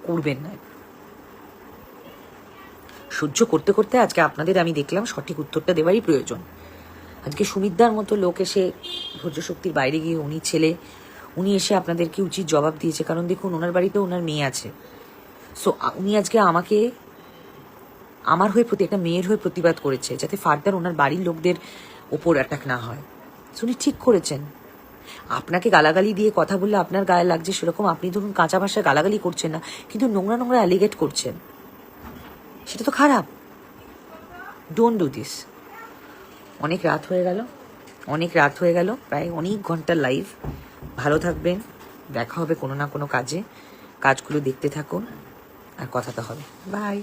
করবেন না। সহ্য করতে করতে আজকে আপনাদের আমি দেখলাম সঠিক উত্তরটা দেওয়ারই প্রয়োজন। আজকে সুমিতদার মতো লোক এসে ধৈর্য শক্তির বাইরে গিয়ে, উনি এসে আপনাদেরকে উচিত জবাব দিয়েছে। কারণ দেখুন, ওনার বাড়িতে ওনার মেয়ে আছে। সো উনি আজকে আমাকে আমার হয়ে একটা মেয়ের হয়ে প্রতিবাদ করেছে, যাতে ফার্দার ওনার বাড়ির লোকদের ওপর অ্যাটাক না হয়। উনি ঠিক করেছেন। আপনাকে গালাগালি দিয়ে কথা বললে আপনার গায়ে লাগছে, সেরকম আপনি ধরুন কাঁচা ভাষায় গালাগালি করছেন না, কিন্তু নোংরা নোংরা অ্যালিগেট করছেন, সেটা তো খারাপ। Don't do this. অনেক রাত হয়ে গেল, প্রায় অনেক ঘন্টার লাইভ। ভালো থাকবেন, দেখা হবে কোনো না কোনো কাজে। কাজগুলো দেখতে থাকুন, আর কথা তো হবে। বাই।